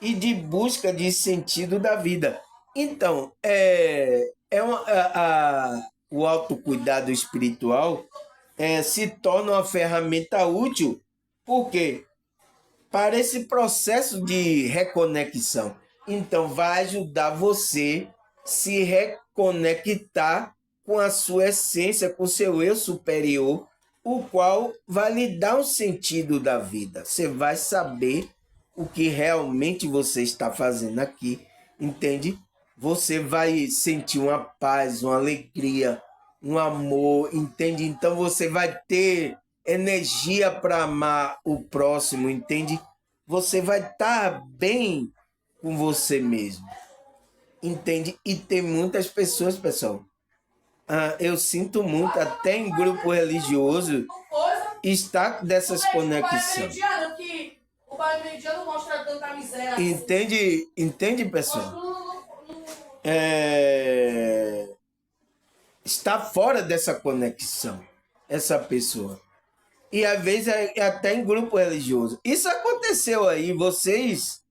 e de busca de sentido da vida. Então, o autocuidado espiritual se torna uma ferramenta útil, porque para esse processo de reconexão. Então, vai ajudar você se reconectar com a sua essência, com o seu eu superior, o qual vai lhe dar um sentido da vida. Você vai saber o que realmente você está fazendo aqui, entende? Você vai sentir uma paz, uma alegria, um amor, entende? Então você vai ter energia para amar o próximo, entende? Você vai estar bem com você mesmo, entende? E tem muitas pessoas, pessoal. Eu sinto muito, até em grupo religioso, está dessas conexões. Entende, pessoal? Está fora dessa conexão, essa pessoa. E às vezes até em grupo religioso. Isso aconteceu aí, vocês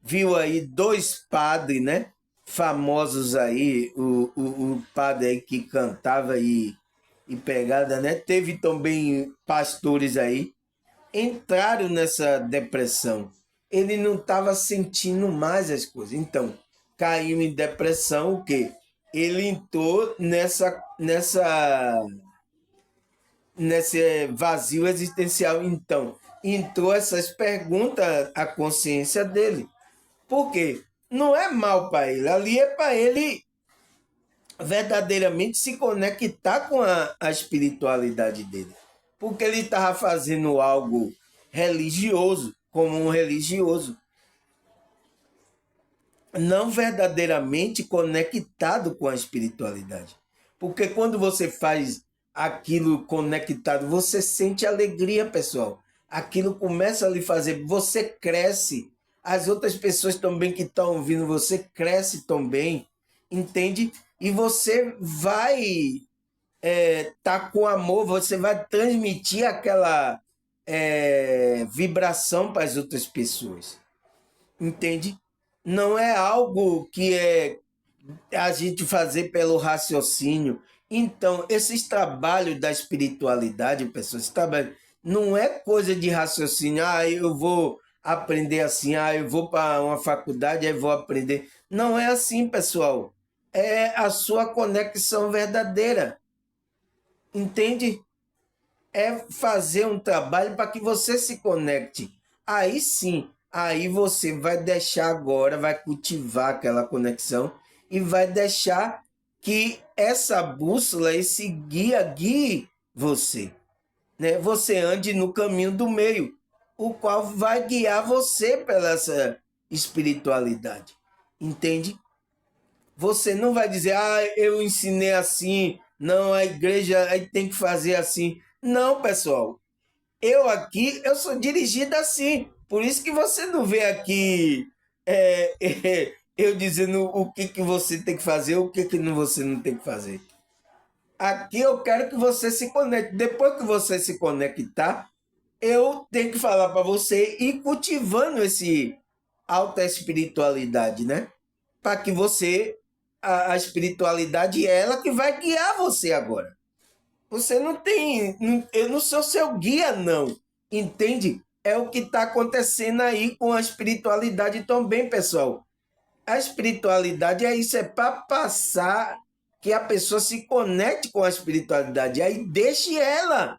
viu aí dois padres, né? Famosos aí, o padre aí que cantava e pegada, né? Teve também pastores aí, entraram nessa depressão. Ele não estava sentindo mais as coisas. Então, caiu em depressão, o quê? Ele entrou nesse vazio existencial. Então, entrou essas perguntas à consciência dele. Por quê? Não é mal para ele, ali é para ele verdadeiramente se conectar com a espiritualidade dele. Porque ele estava fazendo algo religioso, como um religioso, não verdadeiramente conectado com a espiritualidade. Porque quando você faz aquilo conectado, você sente alegria, pessoal. Aquilo começa a lhe fazer, você cresce. As outras pessoas também que estão ouvindo você cresce também, entende? E você vai tá com amor, você vai transmitir aquela vibração para as outras pessoas, entende? Não é algo que a gente fazer pelo raciocínio. Então, esses trabalhos da espiritualidade, pessoal, esse trabalho não é coisa de raciocínio. Eu vou aprender assim, eu vou para uma faculdade, aí vou aprender. Não é assim, pessoal. É a sua conexão verdadeira. Entende? É fazer um trabalho para que você se conecte. Aí sim, aí você vai deixar agora, vai cultivar aquela conexão e vai deixar que essa bússola, esse guia, guie você. Né? Você ande no caminho do meio, o qual vai guiar você pela essa espiritualidade. Entende? Você não vai dizer, eu ensinei assim, não, a igreja aí tem que fazer assim. Não, pessoal. Eu aqui, eu sou dirigido assim. Por isso que você não vê aqui eu dizendo o que você tem que fazer, o que você não tem que fazer. Aqui eu quero que você se conecte. Depois que você se conectar, eu tenho que falar para você ir cultivando esse alta espiritualidade, né? Para que você, a espiritualidade é ela que vai guiar você agora. Você não tem, eu não sou seu guia, não. Entende? É o que está acontecendo aí com a espiritualidade também, pessoal. A espiritualidade é isso, é para passar que a pessoa se conecte com a espiritualidade. Aí deixe ela.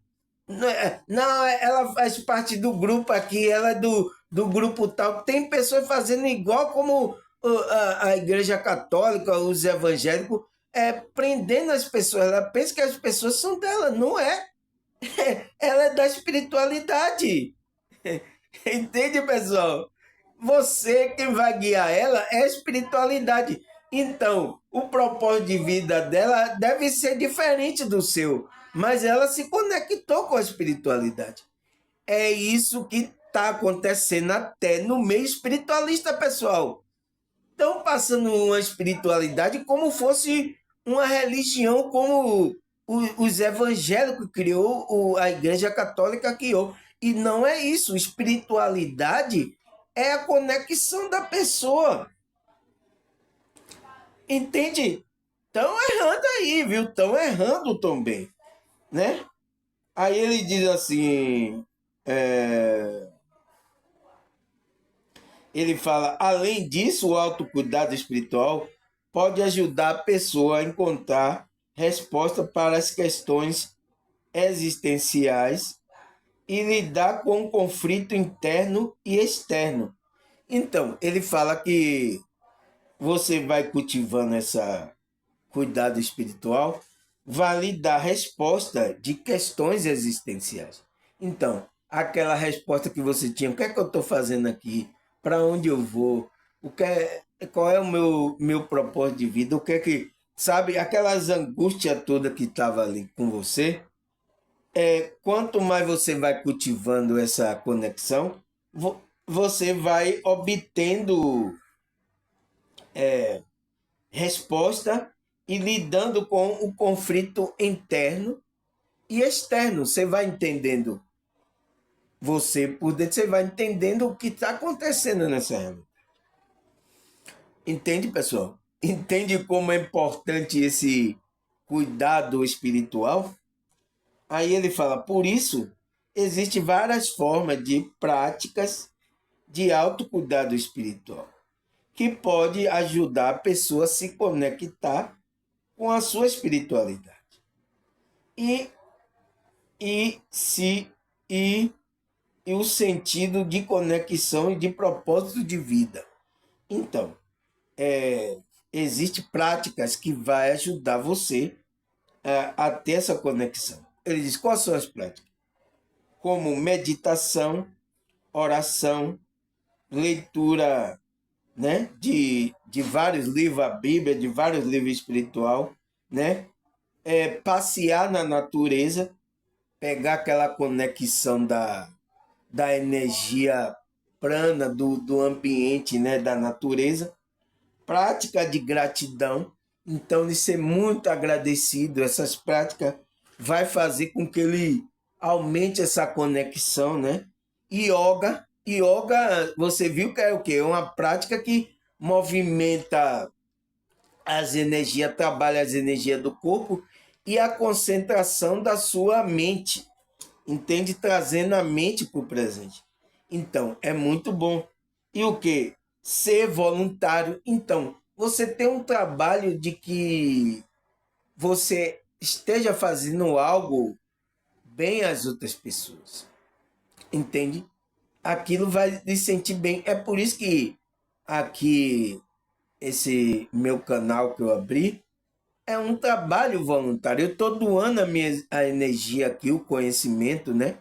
Não, ela faz parte do grupo aqui, ela é do grupo tal. Tem pessoas fazendo igual como a Igreja Católica, os evangélicos, prendendo as pessoas. Ela pensa que as pessoas são dela, não é. Ela é da espiritualidade. Entende, pessoal? Você, quem vai guiar ela é a espiritualidade. Então, o propósito de vida dela deve ser diferente do seu, mas ela se conectou com a espiritualidade. É isso que está acontecendo até no meio espiritualista, pessoal. Estão passando uma espiritualidade como fosse uma religião, como os evangélicos criou, a Igreja Católica criou. E não é isso. Espiritualidade é a conexão da pessoa. Entende? Estão errando aí, viu? Estão errando também, né? Aí ele diz assim, ele fala, além disso, o autocuidado espiritual pode ajudar a pessoa a encontrar resposta para as questões existenciais e lidar com o conflito interno e externo. Então, ele fala que você vai cultivando essa cuidado espiritual, vai lhe dar resposta de questões existenciais. Então, aquela resposta que você tinha, o que é que eu estou fazendo aqui? Para onde eu vou? Qual é o meu propósito de vida? O que é que, sabe, aquelas angústias todas que estavam ali com você, quanto mais você vai cultivando essa conexão, você vai obtendo resposta e lidando com o conflito interno e externo. Você vai entendendo você por dentro, você vai entendendo o que está acontecendo nessa realidade. Entende, pessoal? Entende como é importante esse cuidado espiritual? Aí ele fala, por isso, existem várias formas de práticas de autocuidado espiritual, que pode ajudar a pessoa a se conectar com a sua espiritualidade. E, e, se, e o sentido de conexão e de propósito de vida. Então, existem práticas que vão ajudar você a ter essa conexão. Ele diz, quais são as práticas? Como meditação, oração, leitura, né, de vários livros, a Bíblia, de vários livros espirituais, né? Passear na natureza, pegar aquela conexão da energia prana do ambiente, né, da natureza, prática de gratidão, então de ser muito agradecido, essas práticas vai fazer com que ele aumente essa conexão, né? Yoga, você viu que é o quê? É uma prática que movimenta as energias, trabalha as energias do corpo e a concentração da sua mente, entende? Trazendo a mente para o presente. Então, é muito bom. E o que? Ser voluntário. Então, você tem um trabalho de que você esteja fazendo algo bem às outras pessoas. Entende? Aquilo vai lhe sentir bem. É por isso que aqui, esse meu canal que eu abri, é um trabalho voluntário. Eu estou doando a energia aqui, o conhecimento, né?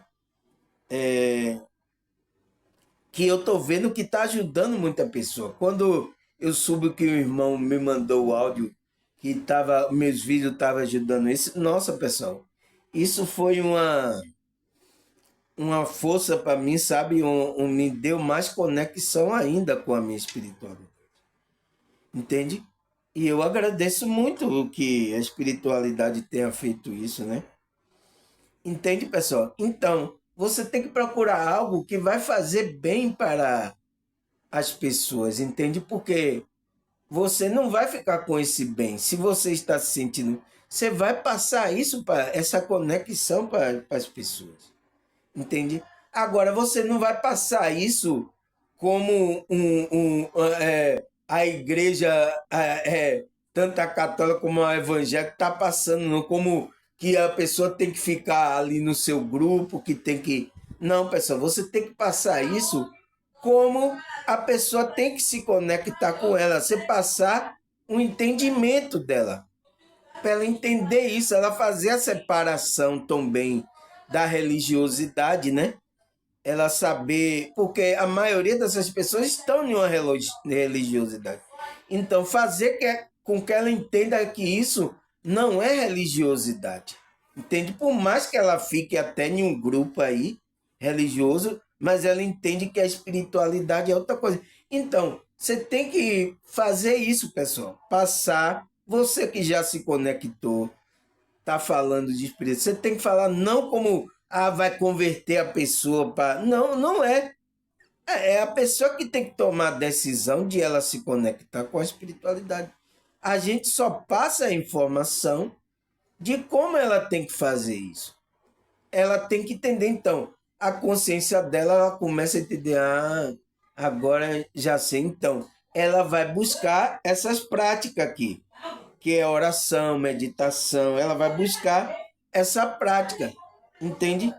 Que eu estou vendo que está ajudando muita pessoa. Quando eu soube que o irmão me mandou o áudio que meus vídeos estavam ajudando isso, nossa, pessoal, isso foi uma força para mim, sabe? Me deu mais conexão ainda com a minha espiritualidade. Entende? E eu agradeço muito que a espiritualidade tenha feito isso, né? Entende, pessoal? Então, você tem que procurar algo que vai fazer bem para as pessoas, entende? Porque você não vai ficar com esse bem. Se você está se sentindo, você vai passar isso para essa conexão para as pessoas, entende? Agora, você não vai passar isso como a igreja, tanto a católica como a evangélica, está passando, não, como que a pessoa tem que ficar ali no seu grupo, que tem que. Não, pessoal, você tem que passar isso como a pessoa tem que se conectar com ela, você passar um entendimento dela, para ela entender isso, ela fazer a separação também da religiosidade, né? Ela saber, porque a maioria dessas pessoas estão em uma religiosidade. Então, com que ela entenda que isso não é religiosidade. Entende? Por mais que ela fique até em um grupo aí religioso, mas ela entende que a espiritualidade é outra coisa. Então, você tem que fazer isso, pessoal. Passar, você que já se conectou, tá falando de espírito, você tem que falar não como vai converter a pessoa para. Não, não é. É a pessoa que tem que tomar a decisão de ela se conectar com a espiritualidade. A gente só passa a informação de como ela tem que fazer isso. Ela tem que entender, então, a consciência dela, ela começa a entender, agora já sei, então, ela vai buscar essas práticas aqui, que é oração, meditação, ela vai buscar essa prática, entende?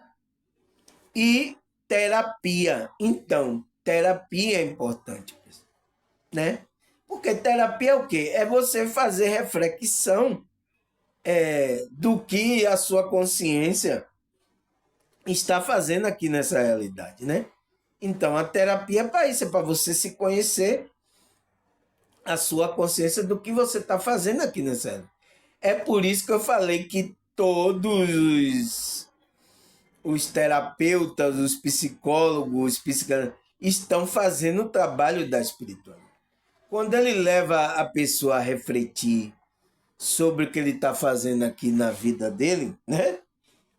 E terapia. Então, terapia é importante, né? Porque terapia é o quê? É você fazer reflexão do que a sua consciência está fazendo aqui nessa realidade, né? Então, a terapia é para isso, é para você se conhecer a sua consciência do que você está fazendo aqui nessa realidade. É por isso que eu falei que todos os terapeutas, os psicólogos, os psicanalistas estão fazendo o trabalho da espiritualidade. Quando ele leva a pessoa a refletir sobre o que ele está fazendo aqui na vida dele, né?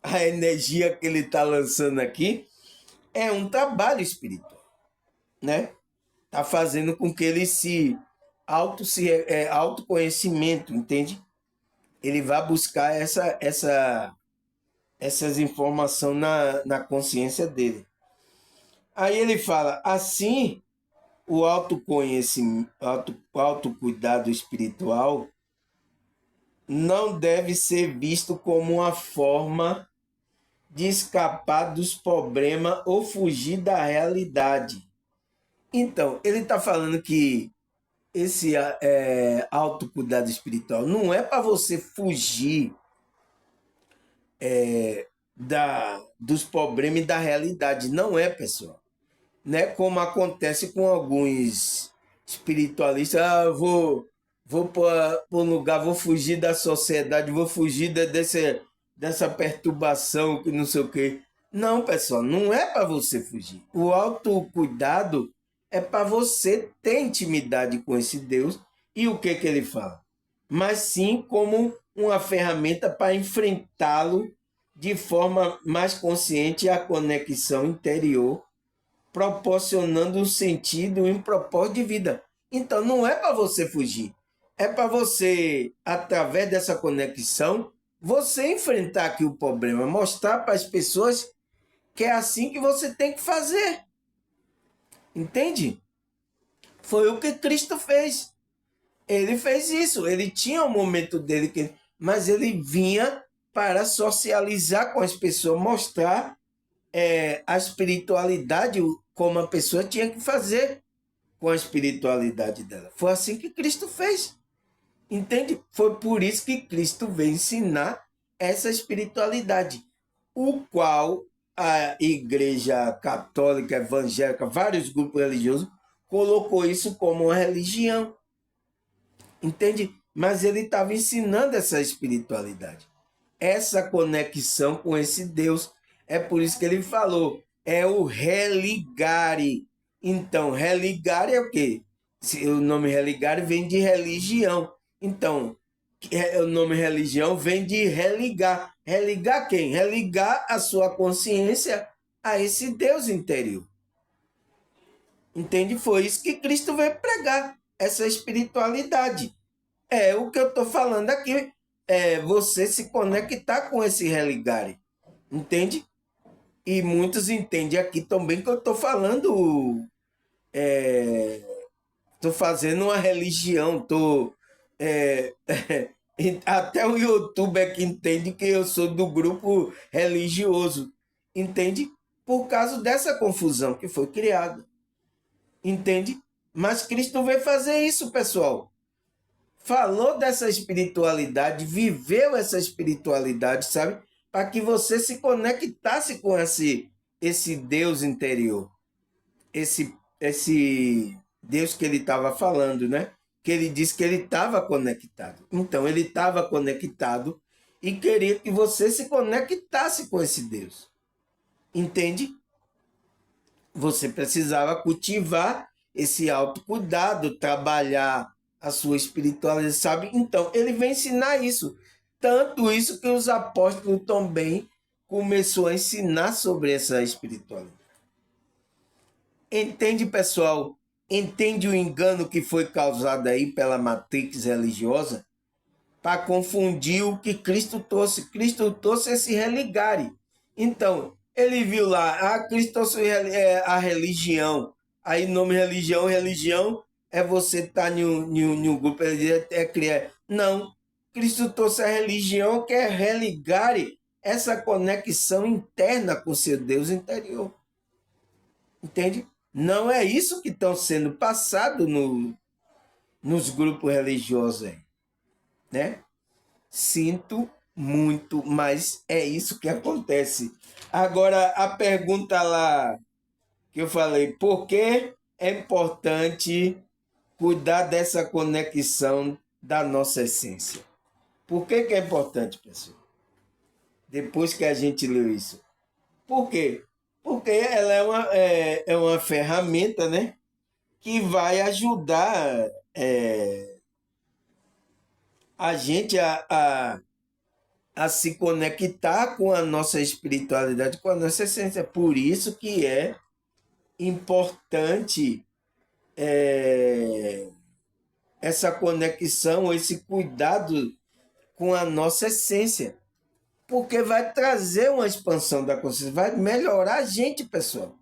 A energia que ele está lançando aqui é um trabalho espiritual, né? Está fazendo com que ele autoconhecimento, entende? Ele vá buscar essas informações na consciência dele. Aí ele fala, assim, o autoconhecimento, autocuidado espiritual não deve ser visto como uma forma de escapar dos problemas ou fugir da realidade. Então, ele está falando que esse autocuidado espiritual não é para você fugir dos problemas e da realidade. Não é, pessoal. Né? Como acontece com alguns espiritualistas. Vou para um lugar, vou fugir da sociedade, vou fugir dessa perturbação que não sei o quê. Não, pessoal, não é para você fugir. O autocuidado é para você ter intimidade com esse Deus. E o que ele fala? Mas sim como uma ferramenta para enfrentá-lo de forma mais consciente a conexão interior, proporcionando um sentido e um propósito de vida. Então não é para você fugir, é para você, através dessa conexão, você enfrentar aqui o problema, mostrar para as pessoas que é assim que você tem que fazer. Entende? Foi o que Cristo fez. Ele fez isso. Ele tinha um momento dele, mas ele vinha para socializar com as pessoas, mostrar a espiritualidade, como a pessoa tinha que fazer com a espiritualidade dela. Foi assim que Cristo fez. Entende? Foi por isso que Cristo veio ensinar essa espiritualidade, o qual a Igreja Católica, Evangélica, vários grupos religiosos, colocou isso como uma religião. Entende? Mas ele estava ensinando essa espiritualidade, essa conexão com esse Deus. É por isso que ele falou, é o religare. Então, religare é o quê? O nome religare vem de religião. Então, o nome religião vem de religar. Religar quem? Religar a sua consciência a esse Deus interior. Entende? Foi isso que Cristo veio pregar, essa espiritualidade. É o que eu estou falando aqui, é você se conectar com esse religare, entende? E muitos entendem aqui também que eu estou falando, estou fazendo uma religião, até o YouTube é que entende que eu sou do grupo religioso, entende? Por causa dessa confusão que foi criada, entende? Mas Cristo veio fazer isso, pessoal. Falou dessa espiritualidade, viveu essa espiritualidade, sabe? Para que você se conectasse com esse Deus interior, esse Deus que ele estava falando, né? Que ele disse que ele estava conectado. Então, ele estava conectado e queria que você se conectasse com esse Deus. Entende? Você precisava cultivar esse autocuidado, trabalhar a sua espiritualidade, sabe? Então, ele vem ensinar isso. Tanto isso que os apóstolos também começou a ensinar sobre essa espiritualidade. Entende, pessoal? Entende o engano que foi causado aí pela matrix religiosa para confundir o que Cristo trouxe. Cristo trouxe esse religare. Então, ele viu lá, Cristo trouxe a religião. Aí, nome religião, religião é você estar em um grupo, é criar. Não, Cristo trouxe a religião que é religare essa conexão interna com seu Deus interior. Entende? Não é isso que estão sendo passado nos grupos religiosos aí, né? Sinto muito, mas é isso que acontece. Agora, a pergunta lá que eu falei, por que é importante cuidar dessa conexão da nossa essência? Por que é importante, pessoal? Depois que a gente leu isso. Por quê? Porque ela é uma ferramenta, né? Que vai ajudar a gente a se conectar com a nossa espiritualidade, com a nossa essência. Por isso que é importante essa conexão, esse cuidado com a nossa essência. Porque vai trazer uma expansão da consciência, vai melhorar a gente, pessoal.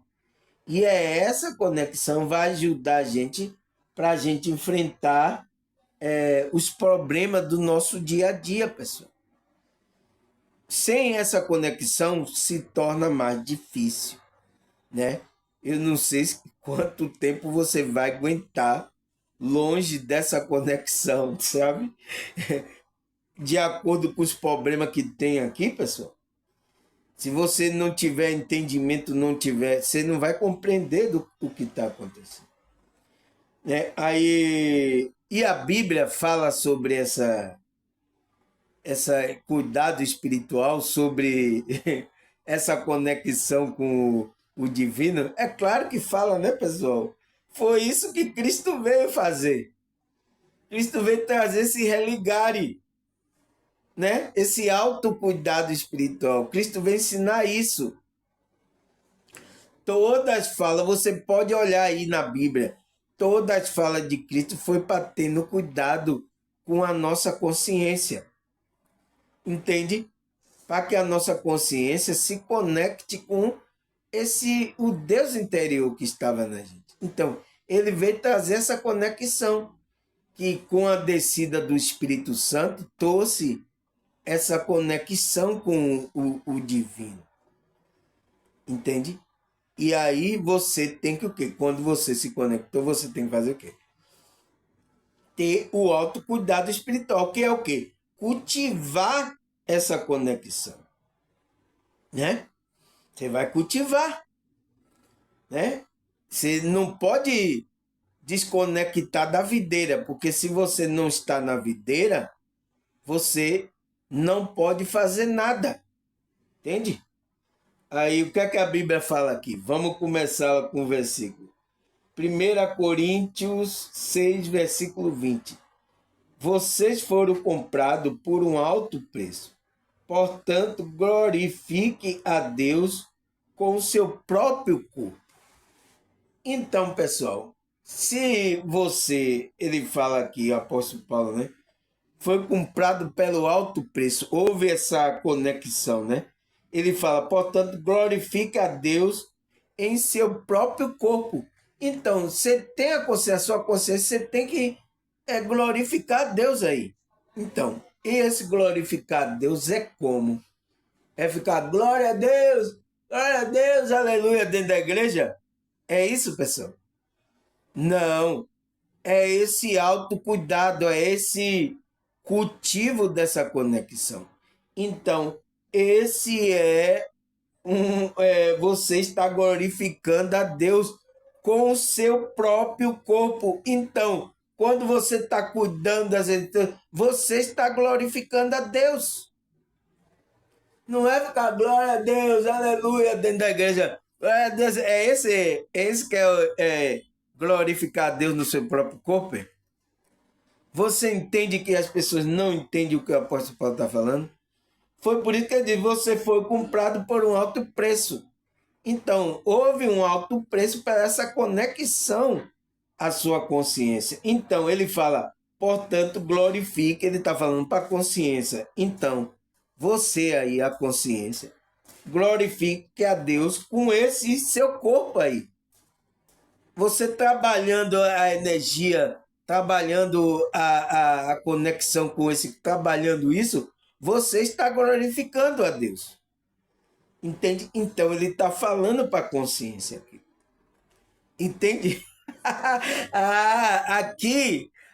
E essa conexão vai ajudar a gente para a gente enfrentar os problemas do nosso dia a dia, pessoal. Sem essa conexão se torna mais difícil, né? Eu não sei quanto tempo você vai aguentar longe dessa conexão, sabe? De acordo com os problemas que tem aqui, pessoal. Se você não tiver entendimento, você não vai compreender do que está acontecendo. Né? Aí, e a Bíblia fala sobre essa cuidado espiritual, sobre essa conexão com o divino? É claro que fala, né, pessoal? Foi isso que Cristo veio fazer. Cristo veio trazer esse religare, né? Esse autocuidado espiritual. Cristo veio ensinar isso. Todas falas, você pode olhar aí na Bíblia, todas as falas de Cristo foi para ter no cuidado com a nossa consciência. Entende? Para que a nossa consciência se conecte com o Deus interior que estava na gente. Então, ele veio trazer essa conexão que com a descida do Espírito Santo trouxe essa conexão com o divino. Entende? E aí você tem que o quê? Quando você se conectou, você tem que fazer o quê? Ter o autocuidado espiritual, que é o quê? Cultivar essa conexão, né? Você vai cultivar, né? Você não pode desconectar da videira, porque se você não está na videira, você não pode fazer nada, entende? Aí o que é que a Bíblia fala aqui? Vamos começar com o versículo. 1 Coríntios 6, versículo 20. Vocês foram comprados por um alto preço. Portanto, glorifique a Deus com o seu próprio corpo. Então, pessoal, se você, ele fala aqui, o apóstolo Paulo, né? Foi comprado pelo alto preço. Houve essa conexão, né? Ele fala, portanto, glorifique a Deus em seu próprio corpo. Então, você tem a sua consciência, você tem que glorificar a Deus aí. Então, esse glorificar a Deus é como? É ficar glória a Deus, aleluia, dentro da igreja? É isso, pessoal? Não. É esse autocuidado, é esse cultivo dessa conexão. Então, esse você está glorificando a Deus com o seu próprio corpo. Então, quando você está cuidando das edições, você está glorificando a Deus. Não é ficar glória a Deus, aleluia, dentro da igreja. Esse que é glorificar a Deus no seu próprio corpo? Você entende que as pessoas não entendem o que o apóstolo Paulo está falando? Foi por isso que ele diz, você foi comprado por um alto preço. Então, houve um alto preço para essa conexão à sua consciência. Então, ele fala, portanto, glorifique, ele está falando para a consciência. Então, você aí, a consciência, glorifique a Deus com esse seu corpo aí. Você trabalhando a energia, trabalhando a conexão com esse, trabalhando isso, você está glorificando a Deus. Entende? Então ele está falando para a consciência aqui. Entende?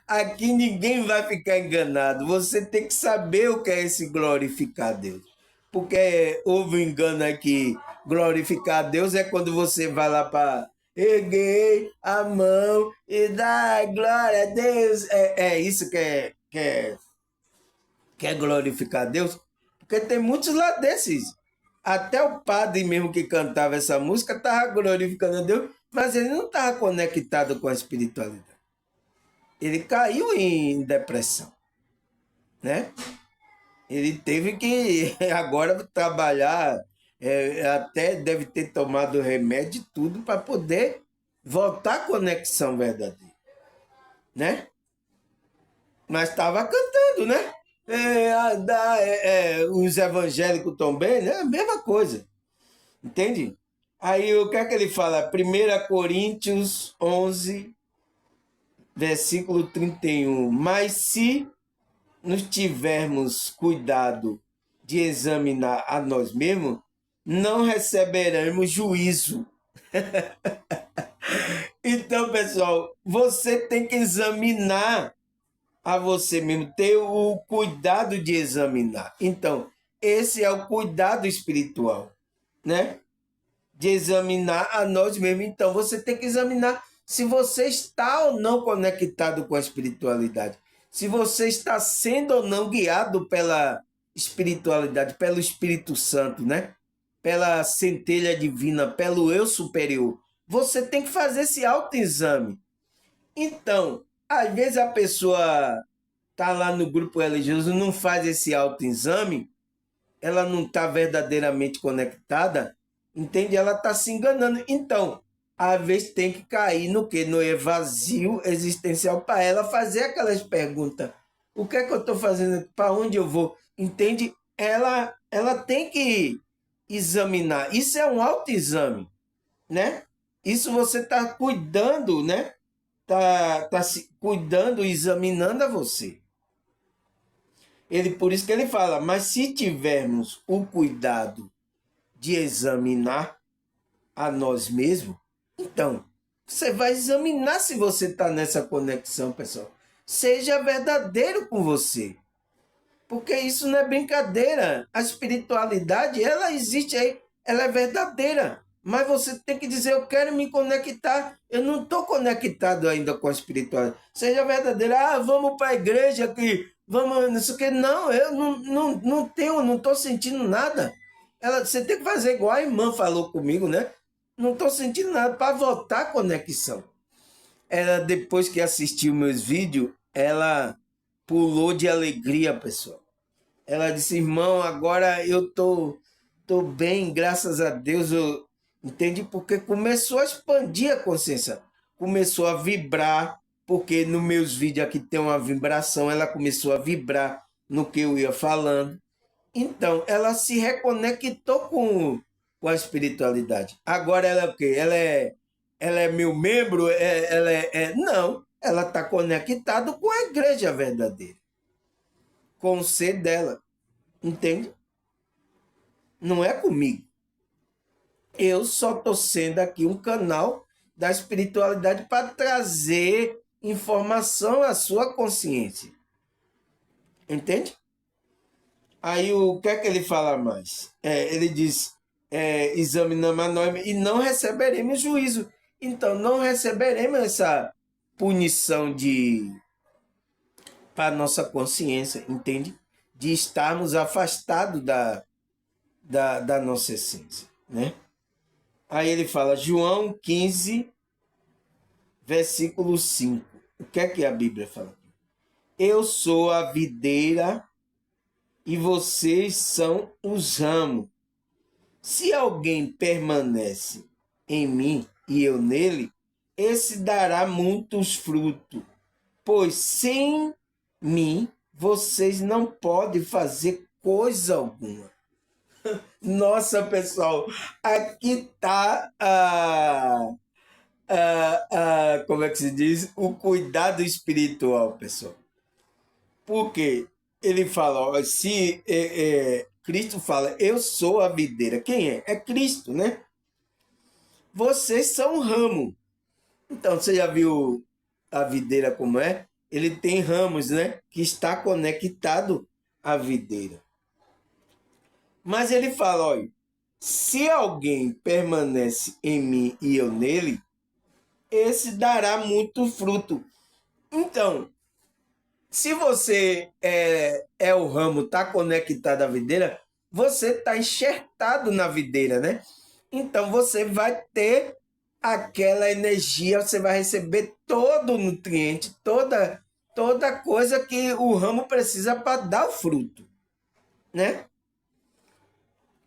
Aqui ninguém vai ficar enganado. Você tem que saber o que é esse glorificar a Deus. Porque houve um engano aqui. Glorificar a Deus é quando você vai lá para erguer a mão e dar glória a Deus. É isso que é glorificar a Deus. Porque tem muitos lá desses. Até o padre mesmo que cantava essa música estava glorificando a Deus, mas ele não estava conectado com a espiritualidade. Ele caiu em depressão, né? Ele teve que agora trabalhar, até deve ter tomado remédio e tudo para poder voltar à conexão verdadeira, né? Mas estava cantando, né? Os evangélicos também, né? A mesma coisa, entende? Aí o que é que ele fala? 1 Coríntios 11, versículo 31. Mas se nos tivermos cuidado de examinar a nós mesmos, não receberemos juízo. Então, pessoal, você tem que examinar a você mesmo, ter o cuidado de examinar. Então, esse é o cuidado espiritual, né? De examinar a nós mesmos. Então, você tem que examinar se você está ou não conectado com a espiritualidade. Se você está sendo ou não guiado pela espiritualidade, pelo Espírito Santo, né? Pela centelha divina, pelo eu superior. Você tem que fazer esse autoexame. Então, às vezes a pessoa está lá no grupo religioso, não faz esse autoexame, ela não está verdadeiramente conectada, entende? Ela está se enganando. Então, às vezes tem que cair no que? No vazio existencial para ela fazer aquelas perguntas. O que é que eu estou fazendo? Para onde eu vou? Entende? Ela tem que examinar. Isso é um autoexame, né? Isso você está cuidando, né? Tá se cuidando, examinando a você. Por isso que ele fala, mas se tivermos o cuidado de examinar a nós mesmos, então você vai examinar se você está nessa conexão, pessoal. Seja verdadeiro com você. Porque isso não é brincadeira. A espiritualidade, ela existe aí, ela é verdadeira. Mas você tem que dizer, eu quero me conectar. Eu não estou conectado ainda com a espiritualidade. Seja verdadeira. Ah, vamos para a igreja aqui. Vamos, não sei o que. Não, eu não tenho, não estou sentindo nada. Você tem que fazer igual a irmã falou comigo, né? Não estou sentindo nada para voltar à conexão. Ela, depois que assistiu meus vídeos, ela pulou de alegria, pessoal. Ela disse, irmão, agora eu tô bem, graças a Deus. Eu entendi porque começou a expandir a consciência. Começou a vibrar, porque nos meus vídeos aqui tem uma vibração, ela começou a vibrar no que eu ia falando. Então, ela se reconectou com a espiritualidade. Agora ela é o quê? Ela é meu membro? Não, ela está conectada com a igreja verdadeira, com o ser dela. Entende? Não é comigo. Eu só estou sendo aqui um canal da espiritualidade para trazer informação à sua consciência. Entende? Aí o que é que ele fala mais? Ele diz, examinamos a nós e não receberemos juízo. Então, não receberemos essa punição para a nossa consciência, entende? De estarmos afastados da nossa essência, né? Aí ele fala, João 15, versículo 5. O que é que a Bíblia fala aqui? Eu sou a videira e vocês são os ramos. Se alguém permanece em mim e eu nele, esse dará muitos frutos, pois sem mim vocês não podem fazer coisa alguma. Nossa, pessoal, aqui está como é que se diz? O cuidado espiritual, pessoal. Porque ele fala, ó, se Cristo fala, eu sou a videira. Quem é? É Cristo, né? Vocês são o ramo. Então, você já viu a videira como é? Ele tem ramos, né? Que está conectado à videira. Mas ele fala, olha, se alguém permanece em mim e eu nele, esse dará muito fruto. Então, se você é o ramo, está conectado à videira, você está enxertado na videira, né? Então você vai ter aquela energia, você vai receber todo o nutriente, toda coisa que o ramo precisa para dar o fruto, né?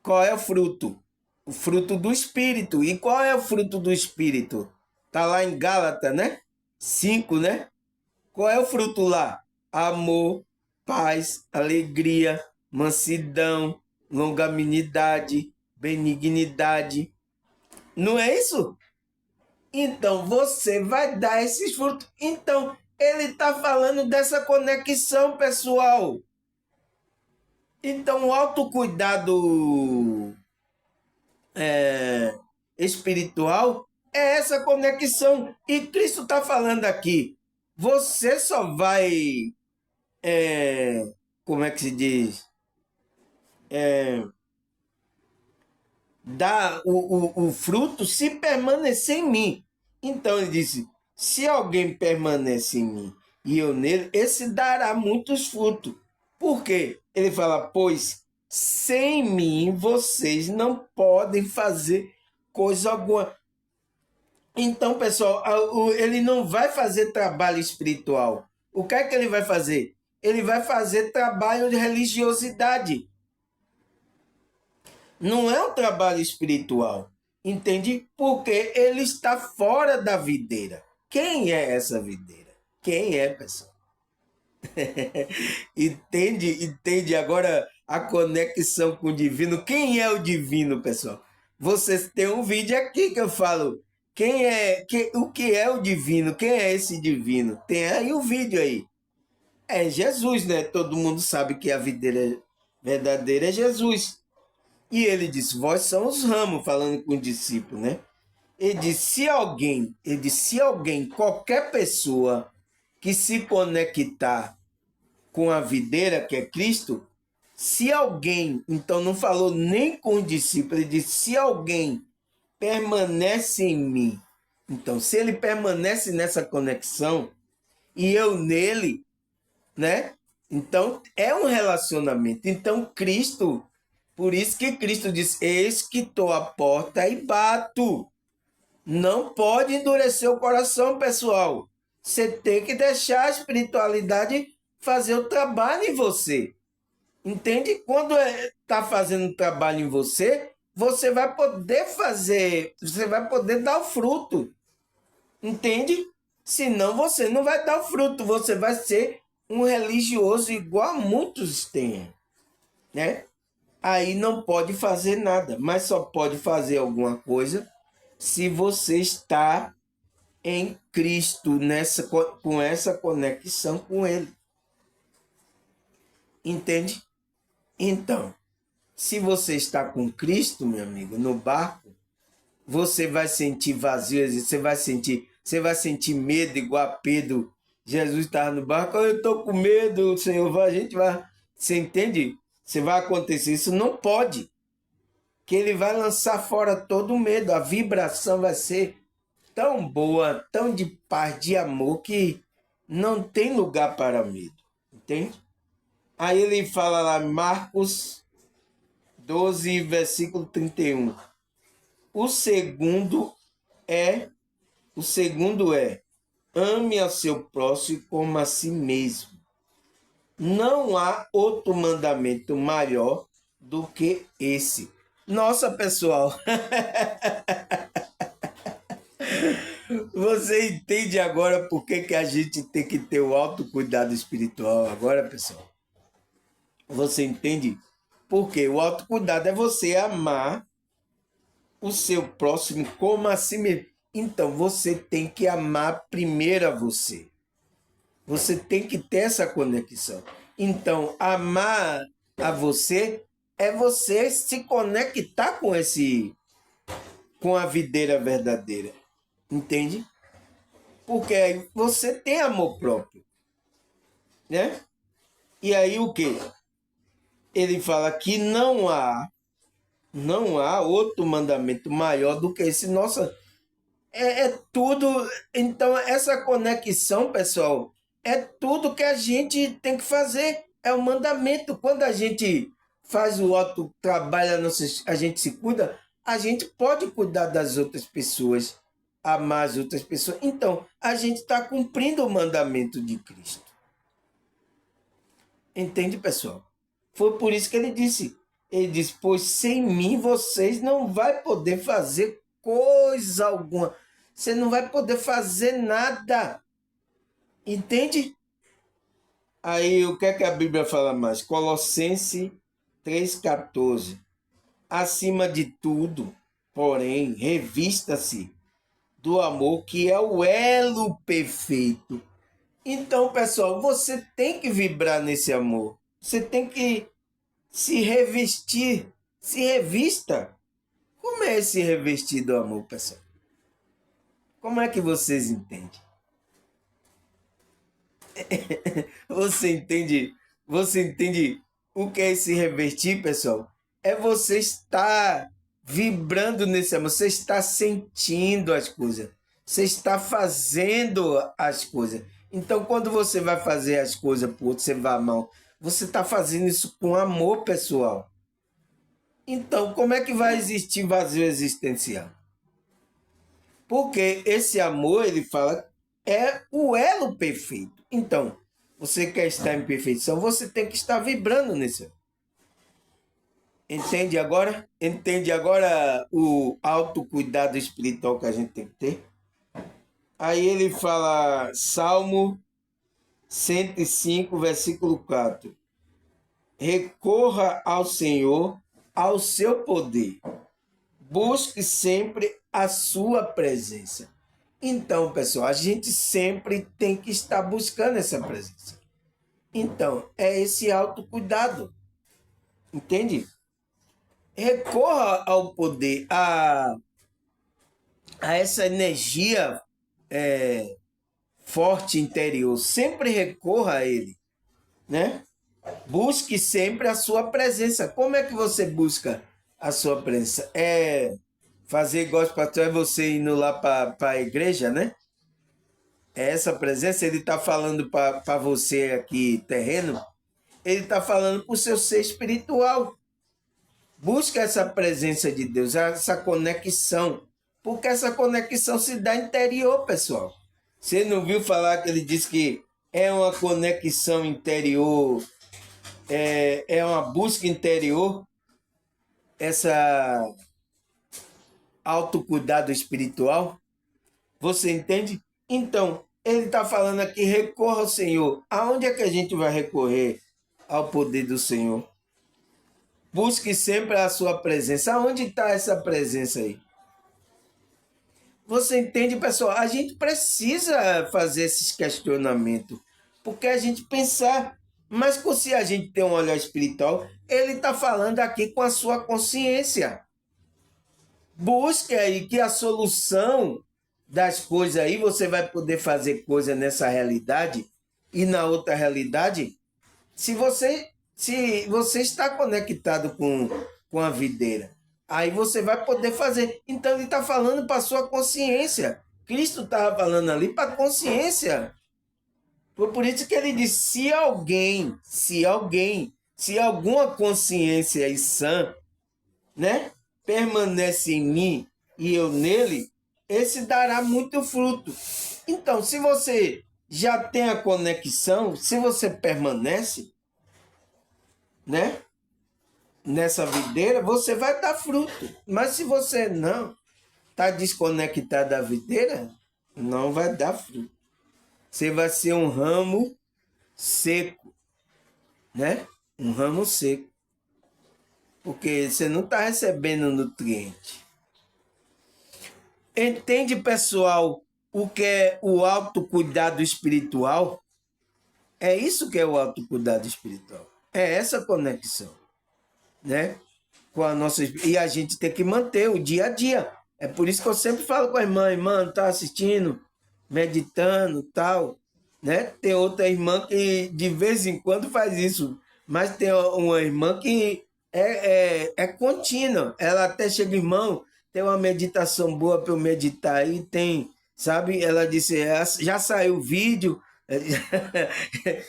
Qual é o fruto? O fruto do Espírito. E qual é o fruto do Espírito? Está lá em Gálatas, né? 5, né? Qual é o fruto lá? Amor, paz, alegria, mansidão, longanimidade, benignidade. Não é isso? Então você vai dar esses frutos. Então ele está falando dessa conexão, pessoal. Então o autocuidado espiritual é essa conexão. E Cristo está falando aqui. Você só vai como é que se diz? Dar o fruto se permanecer em mim. Então ele disse: se alguém permanece em mim e eu nele, esse dará muitos frutos. Por quê? Ele fala: pois sem mim vocês não podem fazer coisa alguma. Então, pessoal, ele não vai fazer trabalho espiritual. O que é que ele vai fazer? Ele vai fazer trabalho de religiosidade. Não é um trabalho espiritual, entende? Porque ele está fora da videira. Quem é essa videira? Quem é, pessoal? Entende agora a conexão com o divino? Quem é o divino, pessoal? Vocês têm um vídeo aqui que eu falo o que é o divino? Quem é esse divino? Tem aí o vídeo aí. É Jesus, né? Todo mundo sabe que a videira verdadeira é Jesus. E ele disse: vós são os ramos, falando com o discípulo, né? Ele disse: se alguém, qualquer pessoa que se conectar com a videira, que é Cristo, se alguém, então não falou nem com o discípulo, ele disse: se alguém permanece em mim. Então, se ele permanece nessa conexão e eu nele, né? Então, é um relacionamento. Então, Cristo, por isso que Cristo diz: eis que estou à porta e bato. Não pode endurecer o coração, pessoal. Você tem que deixar a espiritualidade fazer o trabalho em você. Entende? Quando está fazendo trabalho em você, você vai poder fazer, você vai poder dar o fruto. Entende? Senão você não vai dar o fruto, você vai ser um religioso igual muitos têm, né? Aí não pode fazer nada, mas só pode fazer alguma coisa se você está em Cristo, com essa conexão com Ele. Entende? Então, se você está com Cristo, meu amigo, no barco, você vai sentir vazio, você vai sentir medo igual a Pedro. Jesus estava no barco: eu estou com medo, Senhor, a gente vai. Você entende? Você vai acontecer isso? Não pode. Que ele vai lançar fora todo o medo. A vibração vai ser tão boa, tão de paz, de amor, que não tem lugar para medo. Entende? Aí ele fala lá, Marcos 12, versículo 31. O segundo é, ame ao seu próximo como a si mesmo. Não há outro mandamento maior do que esse. Nossa, pessoal, você entende agora por que a gente tem que ter o autocuidado espiritual agora, pessoal? Você entende? Porque o autocuidado é você amar o seu próximo como a si mesmo. Então, você tem que amar primeiro a você. Você tem que ter essa conexão. Então, amar a você é você se conectar com a videira verdadeira. Entende? Porque aí você tem amor próprio, né? E aí o quê? Ele fala que não há outro mandamento maior do que esse. Nossa, é tudo. Então, essa conexão, pessoal, é tudo que a gente tem que fazer. É o mandamento. Quando a gente faz o outro, trabalha, a gente se cuida, a gente pode cuidar das outras pessoas, amar as outras pessoas. Então, a gente está cumprindo o mandamento de Cristo. Entende, pessoal? Foi por isso que ele disse. Ele disse, pois sem mim vocês não vai poder fazer coisa alguma. Você não vai poder fazer nada. Entende? Aí o que é que a Bíblia fala mais? Colossenses 3,14. Acima de tudo, porém, revista-se do amor, que é o elo perfeito. Então, pessoal, você tem que vibrar nesse amor. Você tem que se revestir. Se revista. Como é esse revestir do amor, pessoal? Como é que vocês entendem? Você entende? Você entende o que é esse revestir, pessoal? É você estar vibrando nesse amor, você está sentindo as coisas, você está fazendo as coisas. Então, quando você vai fazer as coisas para o outro, você vai amar, você está fazendo isso com amor, pessoal. Então, como é que vai existir vazio existencial? Porque esse amor, ele fala, é o elo perfeito. Então, você quer estar em perfeição, você tem que estar vibrando nesse. Entende agora? Entende agora o autocuidado espiritual que a gente tem que ter? Aí ele fala, Salmo 105, versículo 4. Recorra ao Senhor, ao seu poder. Busque sempre a sua presença. Então, pessoal, a gente sempre tem que estar buscando essa presença. Então, é esse autocuidado. Entende? Recorra ao poder, a essa energia forte interior. Sempre recorra a ele, né? Busque sempre a sua presença. Como é que você busca a sua presença? É fazer igual os pastores, é você indo lá para a igreja, né? É essa presença, ele está falando para você aqui, terreno, ele está falando para o seu ser espiritual. Busca essa presença de Deus, essa conexão, porque essa conexão se dá interior, pessoal. Você não viu falar que ele disse que é uma conexão interior, é uma busca interior, essa autocuidado espiritual? Você entende? Então, ele está falando aqui, recorra ao Senhor. Aonde é que a gente vai recorrer ao poder do Senhor? Busque sempre a sua presença. Aonde está essa presença aí? Você entende, pessoal? A gente precisa fazer esses questionamentos, porque a gente pensar, mas se a gente tem um olhar espiritual, ele está falando aqui com a sua consciência. Busque aí que a solução das coisas aí, você vai poder fazer coisa nessa realidade e na outra realidade, se você está conectado com a videira. Aí você vai poder fazer. Então ele está falando para a sua consciência. Cristo estava falando ali para a consciência. Foi por isso que ele disse: se alguma consciência aí sã, né, permanece em mim e eu nele, esse dará muito fruto. Então, se você já tem a conexão, se você permanece, né, nessa videira, você vai dar fruto. Mas se você não está desconectado da videira, não vai dar fruto. Você vai ser um ramo seco, né? Um ramo seco. Porque você não está recebendo nutriente. Entende, pessoal, o que é o autocuidado espiritual? É isso que é o autocuidado espiritual. É essa conexão, né? Com a nossa... E a gente tem que manter o dia a dia. É por isso que eu sempre falo com a irmã, tá assistindo, meditando, tal, né? Tem outra irmã que de vez em quando faz isso, mas tem uma irmã que é contínua. Ela até chega, irmão, tem uma meditação boa para eu meditar aí, tem, sabe? Ela disse, já saiu o vídeo,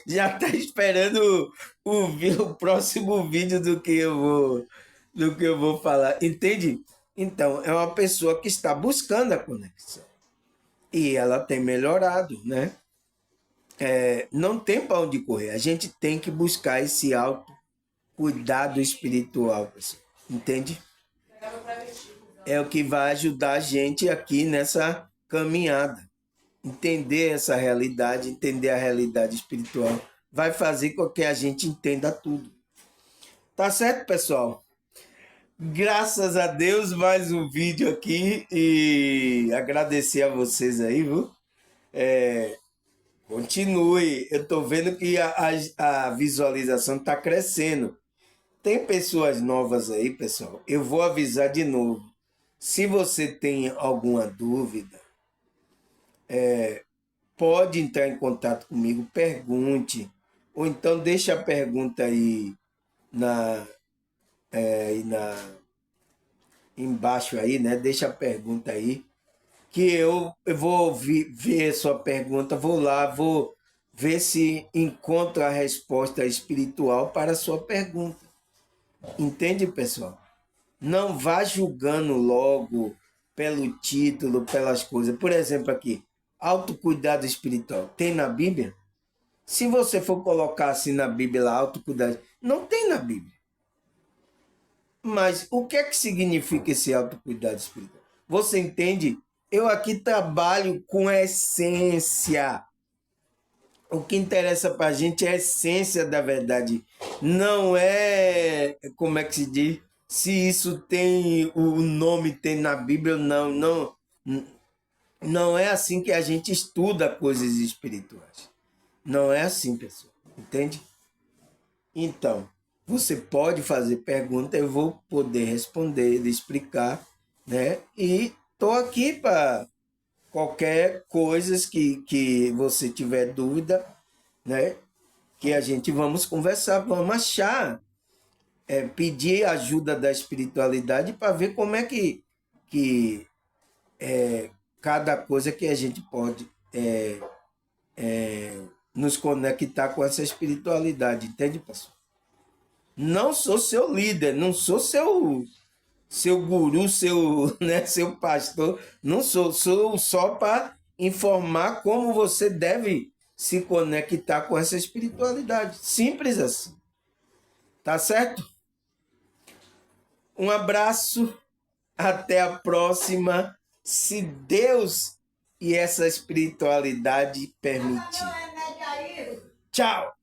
já está esperando o próximo vídeo do que eu vou falar, entende? Então, é uma pessoa que está buscando a conexão. E ela tem melhorado, né? Não tem para onde correr. A gente tem que buscar esse autocuidado espiritual, pessoal. Entende? É o que vai ajudar a gente aqui nessa caminhada. Entender essa realidade, entender a realidade espiritual, vai fazer com que a gente entenda tudo. Tá certo, pessoal? Graças a Deus, mais um vídeo aqui e agradecer a vocês aí, viu? Continue, eu tô vendo que a visualização tá crescendo. Tem pessoas novas aí, pessoal. Eu vou avisar de novo. Se você tem alguma dúvida, pode entrar em contato comigo, pergunte, ou então deixa a pergunta aí aí embaixo aí, né? Deixa a pergunta aí, que eu vou ver sua pergunta, vou lá, vou ver se encontro a resposta espiritual para a sua pergunta. Entende, pessoal? Não vá julgando logo pelo título, pelas coisas. Por exemplo, aqui, autocuidado espiritual. Tem na Bíblia? Se você for colocar assim na Bíblia, lá, autocuidado, não tem na Bíblia. Mas o que é que significa esse autocuidado espiritual? Você entende? Eu aqui trabalho com a essência. O que interessa para a gente é a essência da verdade. Não é, como é que se diz? Se isso tem, o nome tem na Bíblia ou não. Não é assim que a gente estuda coisas espirituais. Não é assim, pessoal. Entende? Então, você pode fazer pergunta, eu vou poder responder, explicar, né? E estou aqui para qualquer coisa que você tiver dúvida, né? Que a gente vamos conversar, vamos achar, pedir ajuda da espiritualidade para ver como é que cada coisa que a gente pode nos conectar com essa espiritualidade, entende, pessoal? Não sou seu líder, não sou seu guru, seu pastor, não sou só para informar como você deve se conectar com essa espiritualidade. Simples assim. Tá certo? Um abraço, até a próxima, se Deus e essa espiritualidade permitir. Tchau!